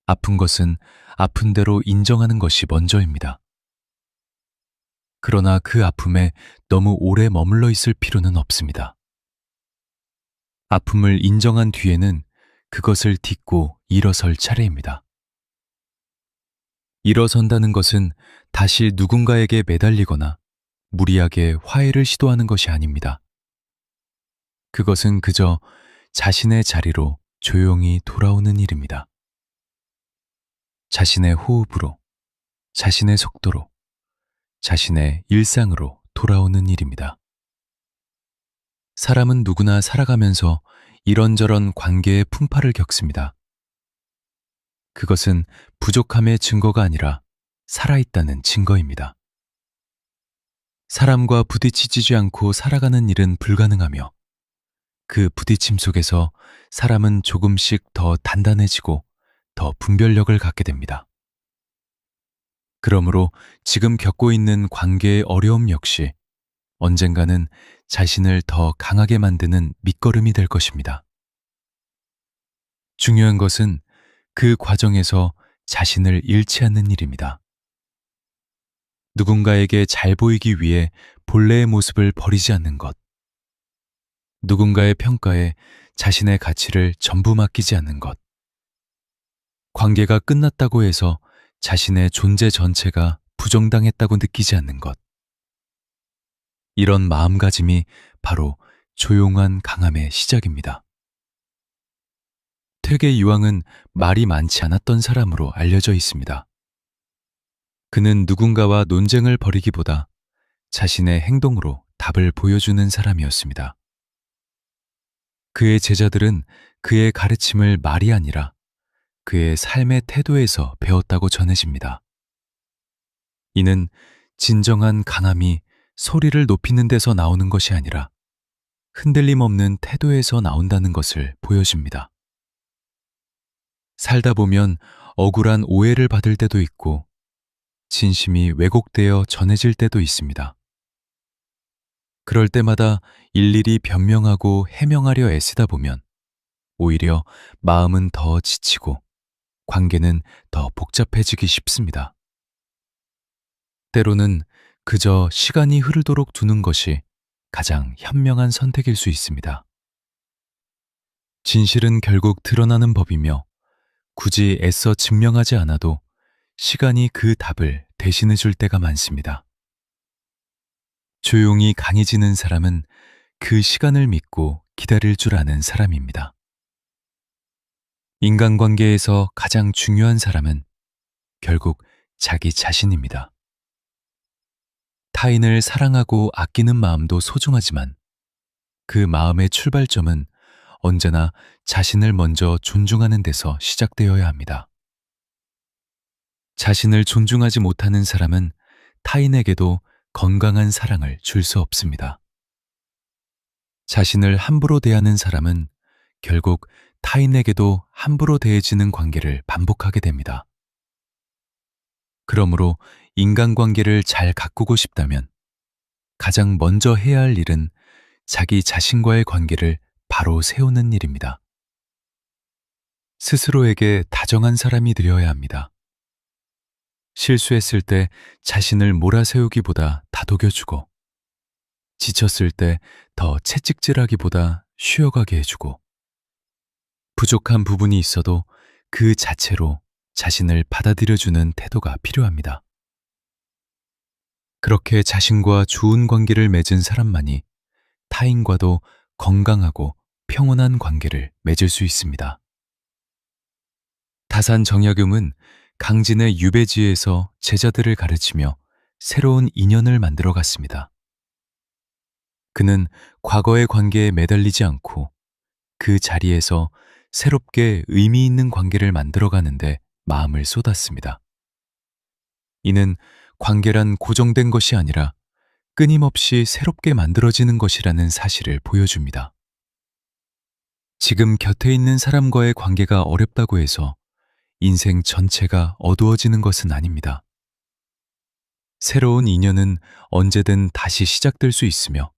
아픈 것은 아픈 대로 인정하는 것이 먼저입니다. 그러나 그 아픔에 너무 오래 머물러 있을 필요는 없습니다. 아픔을 인정한 뒤에는 그것을 딛고 일어설 차례입니다. 일어선다는 것은 다시 누군가에게 매달리거나 무리하게 화해를 시도하는 것이 아닙니다. 그것은 그저 자신의 자리로 조용히 돌아오는 일입니다. 자신의 호흡으로, 자신의 속도로, 자신의 일상으로 돌아오는 일입니다. 사람은 누구나 살아가면서 이런저런 관계의 풍파를 겪습니다. 그것은 부족함의 증거가 아니라 살아있다는 증거입니다. 사람과 부딪히지 않고 살아가는 일은 불가능하며 그 부딪힘 속에서 사람은 조금씩 더 단단해지고 더 분별력을 갖게 됩니다. 그러므로 지금 겪고 있는 관계의 어려움 역시 언젠가는 자신을 더 강하게 만드는 밑거름이 될 것입니다. 중요한 것은 그 과정에서 자신을 잃지 않는 일입니다. 누군가에게 잘 보이기 위해 본래의 모습을 버리지 않는 것. 누군가의 평가에 자신의 가치를 전부 맡기지 않는 것. 관계가 끝났다고 해서 자신의 존재 전체가 부정당했다고 느끼지 않는 것. 이런 마음가짐이 바로 조용한 강함의 시작입니다. 퇴계 이황은 말이 많지 않았던 사람으로 알려져 있습니다. 그는 누군가와 논쟁을 벌이기보다 자신의 행동으로 답을 보여주는 사람이었습니다. 그의 제자들은 그의 가르침을 말이 아니라 그의 삶의 태도에서 배웠다고 전해집니다. 이는 진정한 강함이 소리를 높이는 데서 나오는 것이 아니라 흔들림 없는 태도에서 나온다는 것을 보여줍니다. 살다 보면 억울한 오해를 받을 때도 있고 진심이 왜곡되어 전해질 때도 있습니다. 그럴 때마다 일일이 변명하고 해명하려 애쓰다 보면 오히려 마음은 더 지치고 관계는 더 복잡해지기 쉽습니다. 때로는 그저 시간이 흐르도록 두는 것이 가장 현명한 선택일 수 있습니다. 진실은 결국 드러나는 법이며 굳이 애써 증명하지 않아도 시간이 그 답을 대신해 줄 때가 많습니다. 조용히 강해지는 사람은 그 시간을 믿고 기다릴 줄 아는 사람입니다. 인간관계에서 가장 중요한 사람은 결국 자기 자신입니다. 타인을 사랑하고 아끼는 마음도 소중하지만 그 마음의 출발점은 언제나 자신을 먼저 존중하는 데서 시작되어야 합니다. 자신을 존중하지 못하는 사람은 타인에게도 건강한 사랑을 줄 수 없습니다. 자신을 함부로 대하는 사람은 결국 타인에게도 함부로 대해지는 관계를 반복하게 됩니다. 그러므로 인간관계를 잘 가꾸고 싶다면 가장 먼저 해야 할 일은 자기 자신과의 관계를 바로 세우는 일입니다. 스스로에게 다정한 사람이 되어야 합니다. 실수했을 때 자신을 몰아세우기보다 다독여주고, 지쳤을 때 더 채찍질하기보다 쉬어가게 해주고, 부족한 부분이 있어도 그 자체로 자신을 받아들여주는 태도가 필요합니다. 그렇게 자신과 좋은 관계를 맺은 사람만이 타인과도 건강하고 평온한 관계를 맺을 수 있습니다. 다산 정약용은 강진의 유배지에서 제자들을 가르치며 새로운 인연을 만들어 갔습니다. 그는 과거의 관계에 매달리지 않고 그 자리에서 새롭게 의미 있는 관계를 만들어 가는데 마음을 쏟았습니다. 이는 관계란 고정된 것이 아니라 끊임없이 새롭게 만들어지는 것이라는 사실을 보여줍니다. 지금 곁에 있는 사람과의 관계가 어렵다고 해서 인생 전체가 어두워지는 것은 아닙니다. 새로운 인연은 언제든 다시 시작될 수 있으며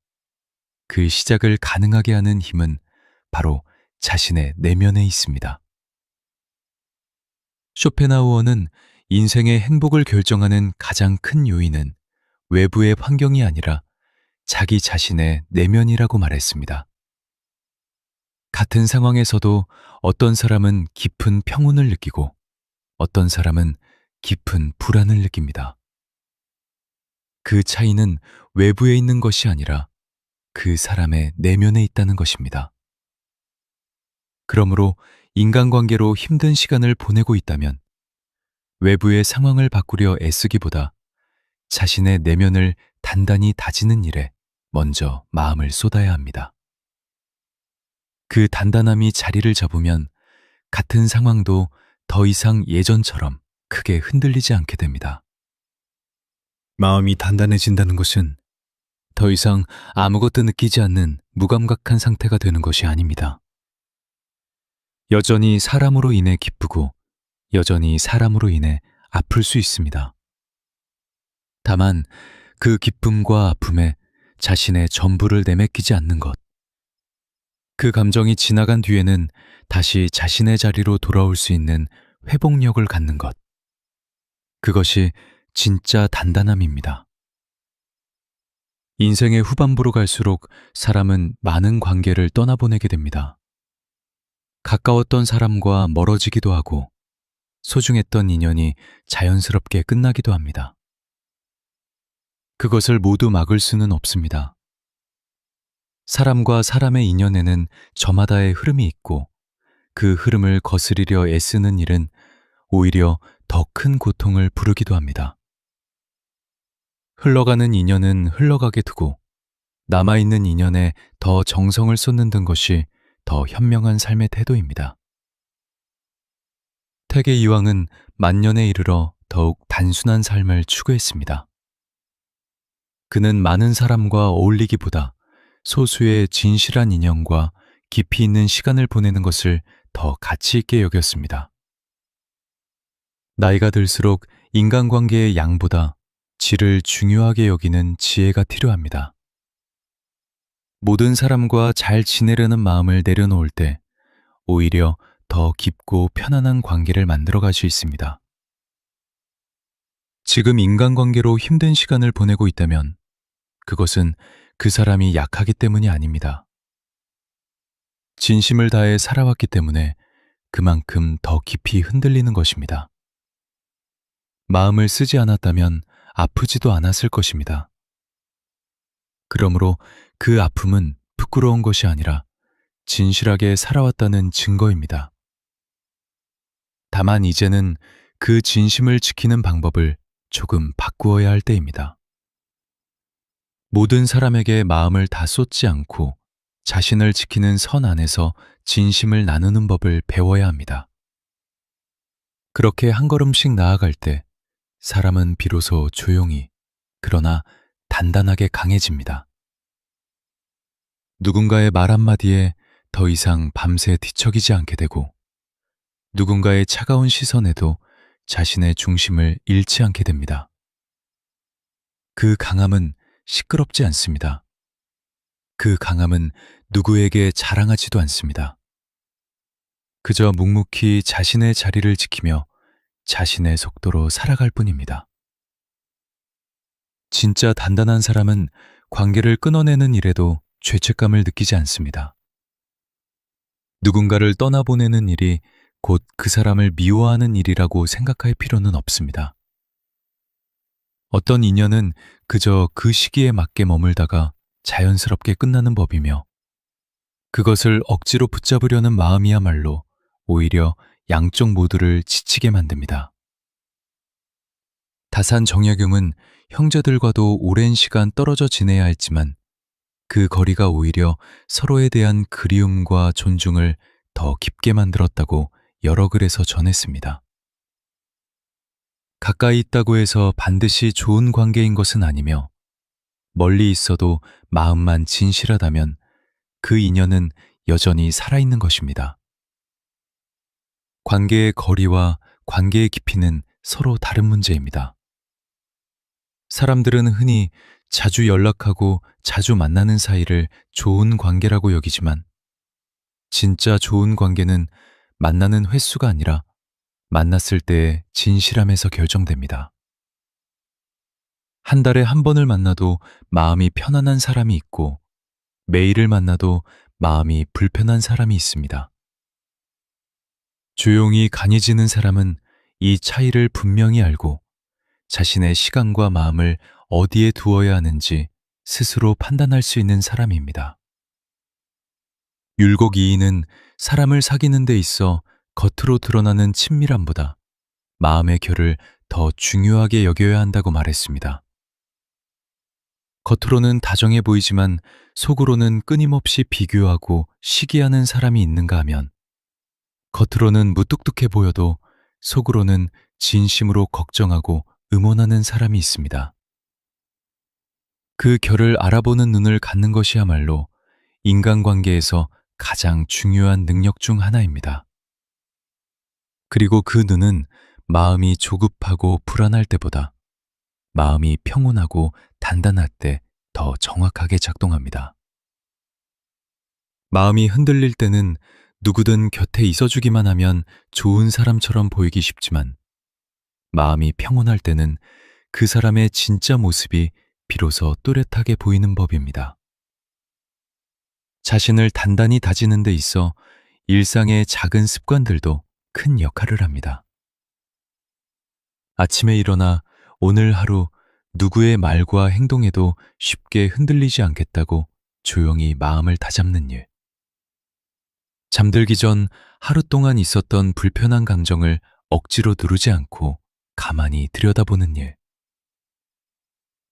그 시작을 가능하게 하는 힘은 바로 자신의 내면에 있습니다. 쇼펜하우어는 인생의 행복을 결정하는 가장 큰 요인은 외부의 환경이 아니라 자기 자신의 내면이라고 말했습니다. 같은 상황에서도 어떤 사람은 깊은 평온을 느끼고 어떤 사람은 깊은 불안을 느낍니다. 그 차이는 외부에 있는 것이 아니라 그 사람의 내면에 있다는 것입니다. 그러므로 인간관계로 힘든 시간을 보내고 있다면 외부의 상황을 바꾸려 애쓰기보다 자신의 내면을 단단히 다지는 일에 먼저 마음을 쏟아야 합니다. 그 단단함이 자리를 잡으면 같은 상황도 더 이상 예전처럼 크게 흔들리지 않게 됩니다. 마음이 단단해진다는 것은 더 이상 아무것도 느끼지 않는 무감각한 상태가 되는 것이 아닙니다. 여전히 사람으로 인해 기쁘고 여전히 사람으로 인해 아플 수 있습니다. 다만 그 기쁨과 아픔에 자신의 전부를 내맡기지 않는 것, 그 감정이 지나간 뒤에는 다시 자신의 자리로 돌아올 수 있는 회복력을 갖는 것, 그것이 진짜 단단함입니다. 인생의 후반부로 갈수록 사람은 많은 관계를 떠나보내게 됩니다. 가까웠던 사람과 멀어지기도 하고 소중했던 인연이 자연스럽게 끝나기도 합니다. 그것을 모두 막을 수는 없습니다. 사람과 사람의 인연에는 저마다의 흐름이 있고 그 흐름을 거스리려 애쓰는 일은 오히려 더 큰 고통을 부르기도 합니다. 흘러가는 인연은 흘러가게 두고 남아있는 인연에 더 정성을 쏟는 것이 더 현명한 삶의 태도입니다. 태계 이황은 만년에 이르러 더욱 단순한 삶을 추구했습니다. 그는 많은 사람과 어울리기보다 소수의 진실한 인연과 깊이 있는 시간을 보내는 것을 더 가치 있게 여겼습니다. 나이가 들수록 인간관계의 양보다 질을 중요하게 여기는 지혜가 필요합니다. 모든 사람과 잘 지내려는 마음을 내려놓을 때 오히려 더 깊고 편안한 관계를 만들어갈 수 있습니다. 지금 인간관계로 힘든 시간을 보내고 있다면 그것은 그 사람이 약하기 때문이 아닙니다. 진심을 다해 살아왔기 때문에 그만큼 더 깊이 흔들리는 것입니다. 마음을 쓰지 않았다면 아프지도 않았을 것입니다. 그러므로 그 아픔은 부끄러운 것이 아니라 진실하게 살아왔다는 증거입니다. 다만 이제는 그 진심을 지키는 방법을 조금 바꾸어야 할 때입니다. 모든 사람에게 마음을 다 쏟지 않고 자신을 지키는 선 안에서 진심을 나누는 법을 배워야 합니다. 그렇게 한 걸음씩 나아갈 때 사람은 비로소 조용히, 그러나 단단하게 강해집니다. 누군가의 말 한마디에 더 이상 밤새 뒤척이지 않게 되고, 누군가의 차가운 시선에도 자신의 중심을 잃지 않게 됩니다. 그 강함은 시끄럽지 않습니다. 그 강함은 누구에게 자랑하지도 않습니다. 그저 묵묵히 자신의 자리를 지키며 자신의 속도로 살아갈 뿐입니다. 진짜 단단한 사람은 관계를 끊어내는 일에도 죄책감을 느끼지 않습니다. 누군가를 떠나보내는 일이 곧 그 사람을 미워하는 일이라고 생각할 필요는 없습니다. 어떤 인연은 그저 그 시기에 맞게 머물다가 자연스럽게 끝나는 법이며, 그것을 억지로 붙잡으려는 마음이야말로 오히려 양쪽 모두를 지치게 만듭니다. 다산 정약용은 형제들과도 오랜 시간 떨어져 지내야 했지만 그 거리가 오히려 서로에 대한 그리움과 존중을 더 깊게 만들었다고 여러 글에서 전했습니다. 가까이 있다고 해서 반드시 좋은 관계인 것은 아니며, 멀리 있어도 마음만 진실하다면 그 인연은 여전히 살아있는 것입니다. 관계의 거리와 관계의 깊이는 서로 다른 문제입니다. 사람들은 흔히 자주 연락하고 자주 만나는 사이를 좋은 관계라고 여기지만, 진짜 좋은 관계는 만나는 횟수가 아니라 만났을 때의 진실함에서 결정됩니다. 한 달에 한 번을 만나도 마음이 편안한 사람이 있고, 매일을 만나도 마음이 불편한 사람이 있습니다. 조용히 간이지는 사람은 이 차이를 분명히 알고 자신의 시간과 마음을 어디에 두어야 하는지 스스로 판단할 수 있는 사람입니다. 율곡 이인은 사람을 사귀는 데 있어 겉으로 드러나는 친밀함보다 마음의 결을 더 중요하게 여겨야 한다고 말했습니다. 겉으로는 다정해 보이지만 속으로는 끊임없이 비교하고 시기하는 사람이 있는가 하면, 겉으로는 무뚝뚝해 보여도 속으로는 진심으로 걱정하고 응원하는 사람이 있습니다. 그 결을 알아보는 눈을 갖는 것이야말로 인간관계에서 가장 중요한 능력 중 하나입니다. 그리고 그 눈은 마음이 조급하고 불안할 때보다 마음이 평온하고 단단할 때 더 정확하게 작동합니다. 마음이 흔들릴 때는 누구든 곁에 있어주기만 하면 좋은 사람처럼 보이기 쉽지만, 마음이 평온할 때는 그 사람의 진짜 모습이 비로소 또렷하게 보이는 법입니다. 자신을 단단히 다지는 데 있어 일상의 작은 습관들도 큰 역할을 합니다. 아침에 일어나 오늘 하루 누구의 말과 행동에도 쉽게 흔들리지 않겠다고 조용히 마음을 다잡는 일. 잠들기 전 하루 동안 있었던 불편한 감정을 억지로 누르지 않고 가만히 들여다보는 일.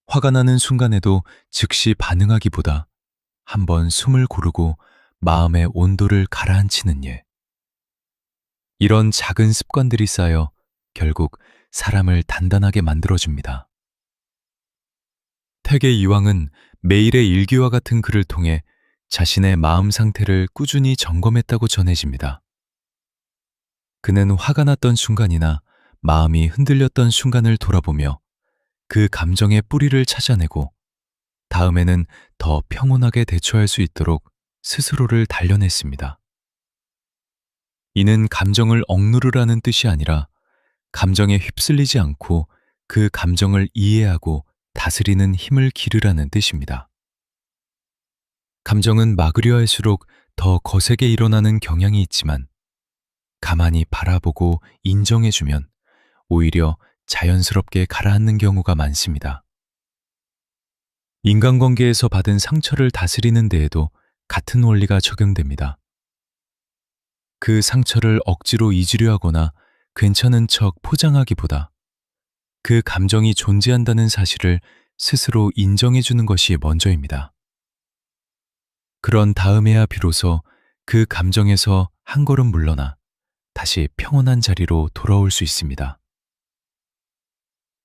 화가 나는 순간에도 즉시 반응하기보다 한번 숨을 고르고 마음의 온도를 가라앉히는 일. 이런 작은 습관들이 쌓여 결국 사람을 단단하게 만들어줍니다. 태계 이황은 매일의 일기와 같은 글을 통해 자신의 마음 상태를 꾸준히 점검했다고 전해집니다. 그는 화가 났던 순간이나 마음이 흔들렸던 순간을 돌아보며 그 감정의 뿌리를 찾아내고 다음에는 더 평온하게 대처할 수 있도록 스스로를 단련했습니다. 이는 감정을 억누르라는 뜻이 아니라 감정에 휩쓸리지 않고 그 감정을 이해하고 다스리는 힘을 기르라는 뜻입니다. 감정은 막으려 할수록 더 거세게 일어나는 경향이 있지만 가만히 바라보고 인정해주면 오히려 자연스럽게 가라앉는 경우가 많습니다. 인간관계에서 받은 상처를 다스리는 데에도 같은 원리가 적용됩니다. 그 상처를 억지로 잊으려 하거나 괜찮은 척 포장하기보다 그 감정이 존재한다는 사실을 스스로 인정해주는 것이 먼저입니다. 그런 다음에야 비로소 그 감정에서 한 걸음 물러나 다시 평온한 자리로 돌아올 수 있습니다.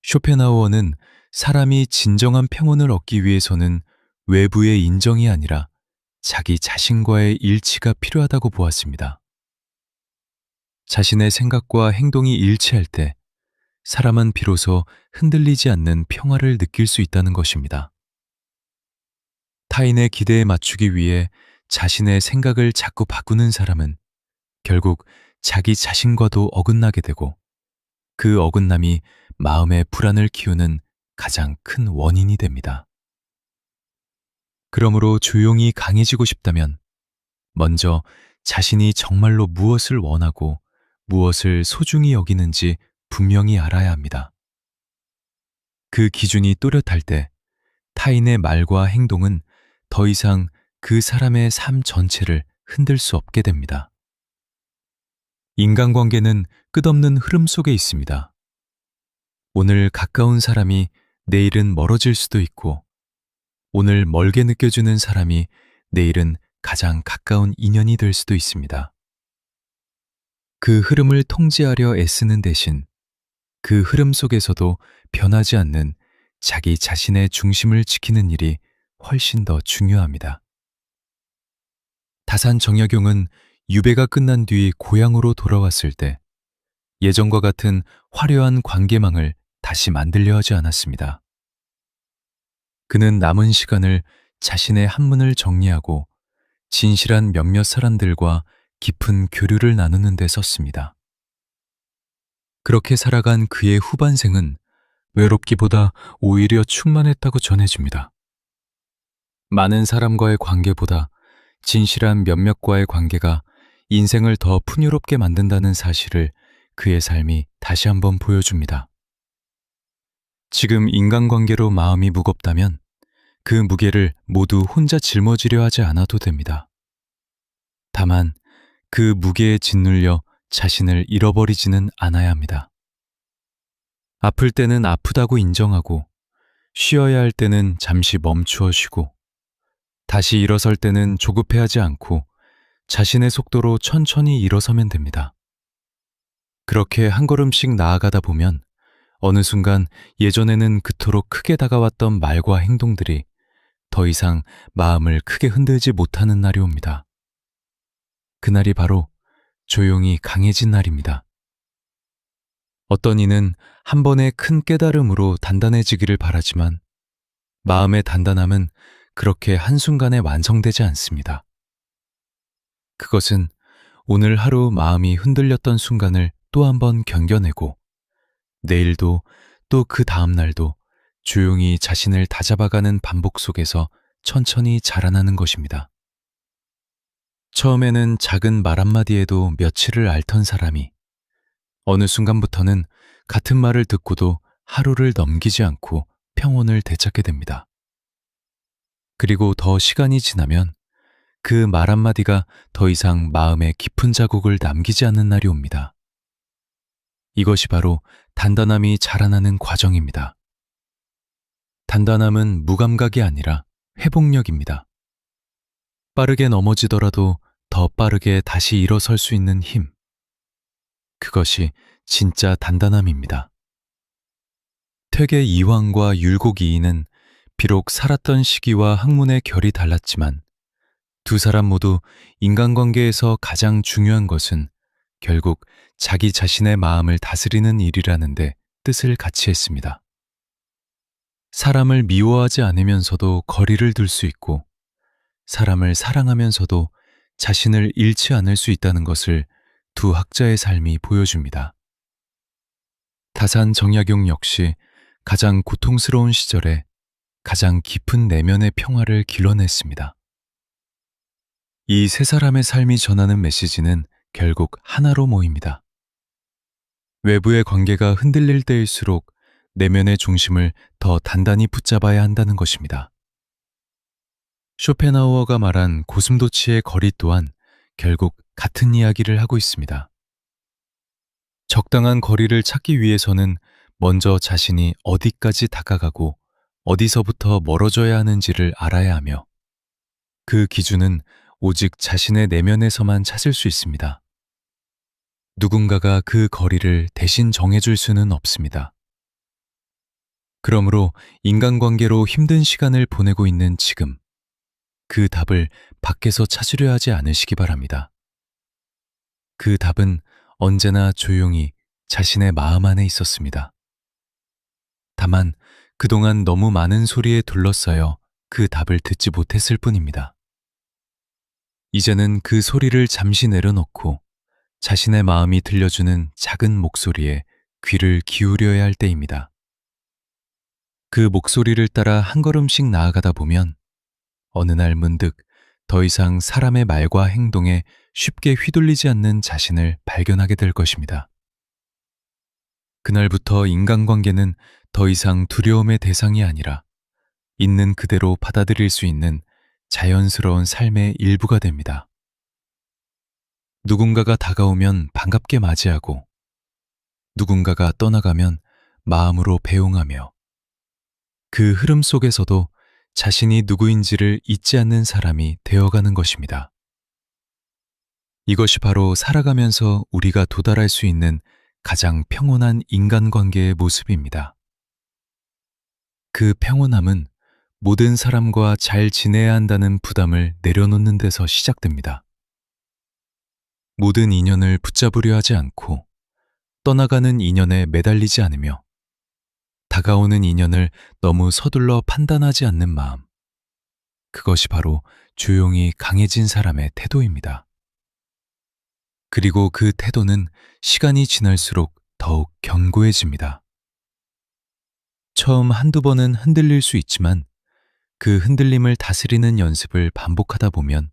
쇼펜하우어는 사람이 진정한 평온을 얻기 위해서는 외부의 인정이 아니라 자기 자신과의 일치가 필요하다고 보았습니다. 자신의 생각과 행동이 일치할 때 사람은 비로소 흔들리지 않는 평화를 느낄 수 있다는 것입니다. 타인의 기대에 맞추기 위해 자신의 생각을 자꾸 바꾸는 사람은 결국 자기 자신과도 어긋나게 되고 그 어긋남이 마음의 불안을 키우는 가장 큰 원인이 됩니다. 그러므로 조용히 강해지고 싶다면 먼저 자신이 정말로 무엇을 원하고 무엇을 소중히 여기는지 분명히 알아야 합니다. 그 기준이 또렷할 때 타인의 말과 행동은 더 이상 그 사람의 삶 전체를 흔들 수 없게 됩니다. 인간관계는 끝없는 흐름 속에 있습니다. 오늘 가까운 사람이 내일은 멀어질 수도 있고, 오늘 멀게 느껴지는 사람이 내일은 가장 가까운 인연이 될 수도 있습니다. 그 흐름을 통제하려 애쓰는 대신 그 흐름 속에서도 변하지 않는 자기 자신의 중심을 지키는 일이 훨씬 더 중요합니다. 다산 정약용은 유배가 끝난 뒤 고향으로 돌아왔을 때 예전과 같은 화려한 관계망을 다시 만들려 하지 않았습니다. 그는 남은 시간을 자신의 한문을 정리하고 진실한 몇몇 사람들과 깊은 교류를 나누는 데 썼습니다. 그렇게 살아간 그의 후반생은 외롭기보다 오히려 충만했다고 전해집니다. 많은 사람과의 관계보다 진실한 몇몇과의 관계가 인생을 더 풍요롭게 만든다는 사실을 그의 삶이 다시 한번 보여줍니다. 지금 인간관계로 마음이 무겁다면 그 무게를 모두 혼자 짊어지려 하지 않아도 됩니다. 다만 그 무게에 짓눌려 자신을 잃어버리지는 않아야 합니다. 아플 때는 아프다고 인정하고 쉬어야 할 때는 잠시 멈추어 쉬고 다시 일어설 때는 조급해하지 않고 자신의 속도로 천천히 일어서면 됩니다. 그렇게 한 걸음씩 나아가다 보면 어느 순간 예전에는 그토록 크게 다가왔던 말과 행동들이 더 이상 마음을 크게 흔들지 못하는 날이 옵니다. 그날이 바로 조용히 강해진 날입니다. 어떤 이는 한 번의 큰 깨달음으로 단단해지기를 바라지만 마음의 단단함은 그렇게 한순간에 완성되지 않습니다. 그것은 오늘 하루 마음이 흔들렸던 순간을 또 한 번 견뎌내고 내일도 또 그 다음 날도 조용히 자신을 다잡아가는 반복 속에서 천천히 자라나는 것입니다. 처음에는 작은 말 한마디에도 며칠을 앓던 사람이 어느 순간부터는 같은 말을 듣고도 하루를 넘기지 않고 평온을 되찾게 됩니다. 그리고 더 시간이 지나면 그 말 한마디가 더 이상 마음에 깊은 자국을 남기지 않는 날이 옵니다. 이것이 바로 단단함이 자라나는 과정입니다. 단단함은 무감각이 아니라 회복력입니다. 빠르게 넘어지더라도 더 빠르게 다시 일어설 수 있는 힘. 그것이 진짜 단단함입니다. 퇴계 이황과 율곡 이인은 비록 살았던 시기와 학문의 결이 달랐지만 두 사람 모두 인간관계에서 가장 중요한 것은 결국 자기 자신의 마음을 다스리는 일이라는데 뜻을 같이 했습니다. 사람을 미워하지 않으면서도 거리를 둘 수 있고 사람을 사랑하면서도 자신을 잃지 않을 수 있다는 것을 두 학자의 삶이 보여줍니다. 다산 정약용 역시 가장 고통스러운 시절에 가장 깊은 내면의 평화를 길러냈습니다. 이 세 사람의 삶이 전하는 메시지는 결국 하나로 모입니다. 외부의 관계가 흔들릴 때일수록 내면의 중심을 더 단단히 붙잡아야 한다는 것입니다. 쇼펜하우어가 말한 고슴도치의 거리 또한 결국 같은 이야기를 하고 있습니다. 적당한 거리를 찾기 위해서는 먼저 자신이 어디까지 다가가고 어디서부터 멀어져야 하는지를 알아야 하며 그 기준은 오직 자신의 내면에서만 찾을 수 있습니다. 누군가가 그 거리를 대신 정해줄 수는 없습니다. 그러므로 인간관계로 힘든 시간을 보내고 있는 지금, 그 답을 밖에서 찾으려 하지 않으시기 바랍니다. 그 답은 언제나 조용히 자신의 마음 안에 있었습니다. 다만 그동안 너무 많은 소리에 둘러싸여 그 답을 듣지 못했을 뿐입니다. 이제는 그 소리를 잠시 내려놓고 자신의 마음이 들려주는 작은 목소리에 귀를 기울여야 할 때입니다. 그 목소리를 따라 한 걸음씩 나아가다 보면 어느 날 문득 더 이상 사람의 말과 행동에 쉽게 휘둘리지 않는 자신을 발견하게 될 것입니다. 그날부터 인간관계는 더 이상 두려움의 대상이 아니라 있는 그대로 받아들일 수 있는 자연스러운 삶의 일부가 됩니다. 누군가가 다가오면 반갑게 맞이하고 누군가가 떠나가면 마음으로 배웅하며 그 흐름 속에서도 자신이 누구인지를 잊지 않는 사람이 되어가는 것입니다. 이것이 바로 살아가면서 우리가 도달할 수 있는 가장 평온한 인간관계의 모습입니다. 그 평온함은 모든 사람과 잘 지내야 한다는 부담을 내려놓는 데서 시작됩니다. 모든 인연을 붙잡으려 하지 않고 떠나가는 인연에 매달리지 않으며 다가오는 인연을 너무 서둘러 판단하지 않는 마음. 그것이 바로 조용히 강해진 사람의 태도입니다. 그리고 그 태도는 시간이 지날수록 더욱 견고해집니다. 처음 한두 번은 흔들릴 수 있지만 그 흔들림을 다스리는 연습을 반복하다 보면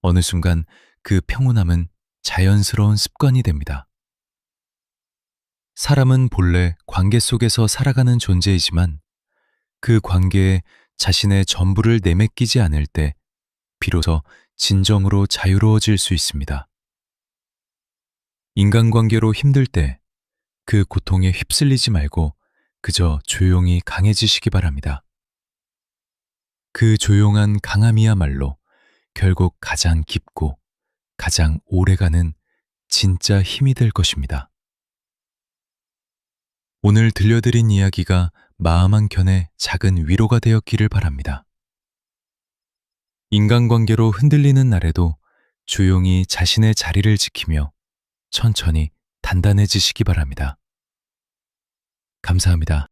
어느 순간 그 평온함은 자연스러운 습관이 됩니다. 사람은 본래 관계 속에서 살아가는 존재이지만 그 관계에 자신의 전부를 내맡기지 않을 때 비로소 진정으로 자유로워질 수 있습니다. 인간관계로 힘들 때 그 고통에 휩쓸리지 말고 그저 조용히 강해지시기 바랍니다. 그 조용한 강함이야말로 결국 가장 깊고 가장 오래가는 진짜 힘이 될 것입니다. 오늘 들려드린 이야기가 마음 한켠에 작은 위로가 되었기를 바랍니다. 인간관계로 흔들리는 날에도 조용히 자신의 자리를 지키며 천천히 단단해지시기 바랍니다. 감사합니다.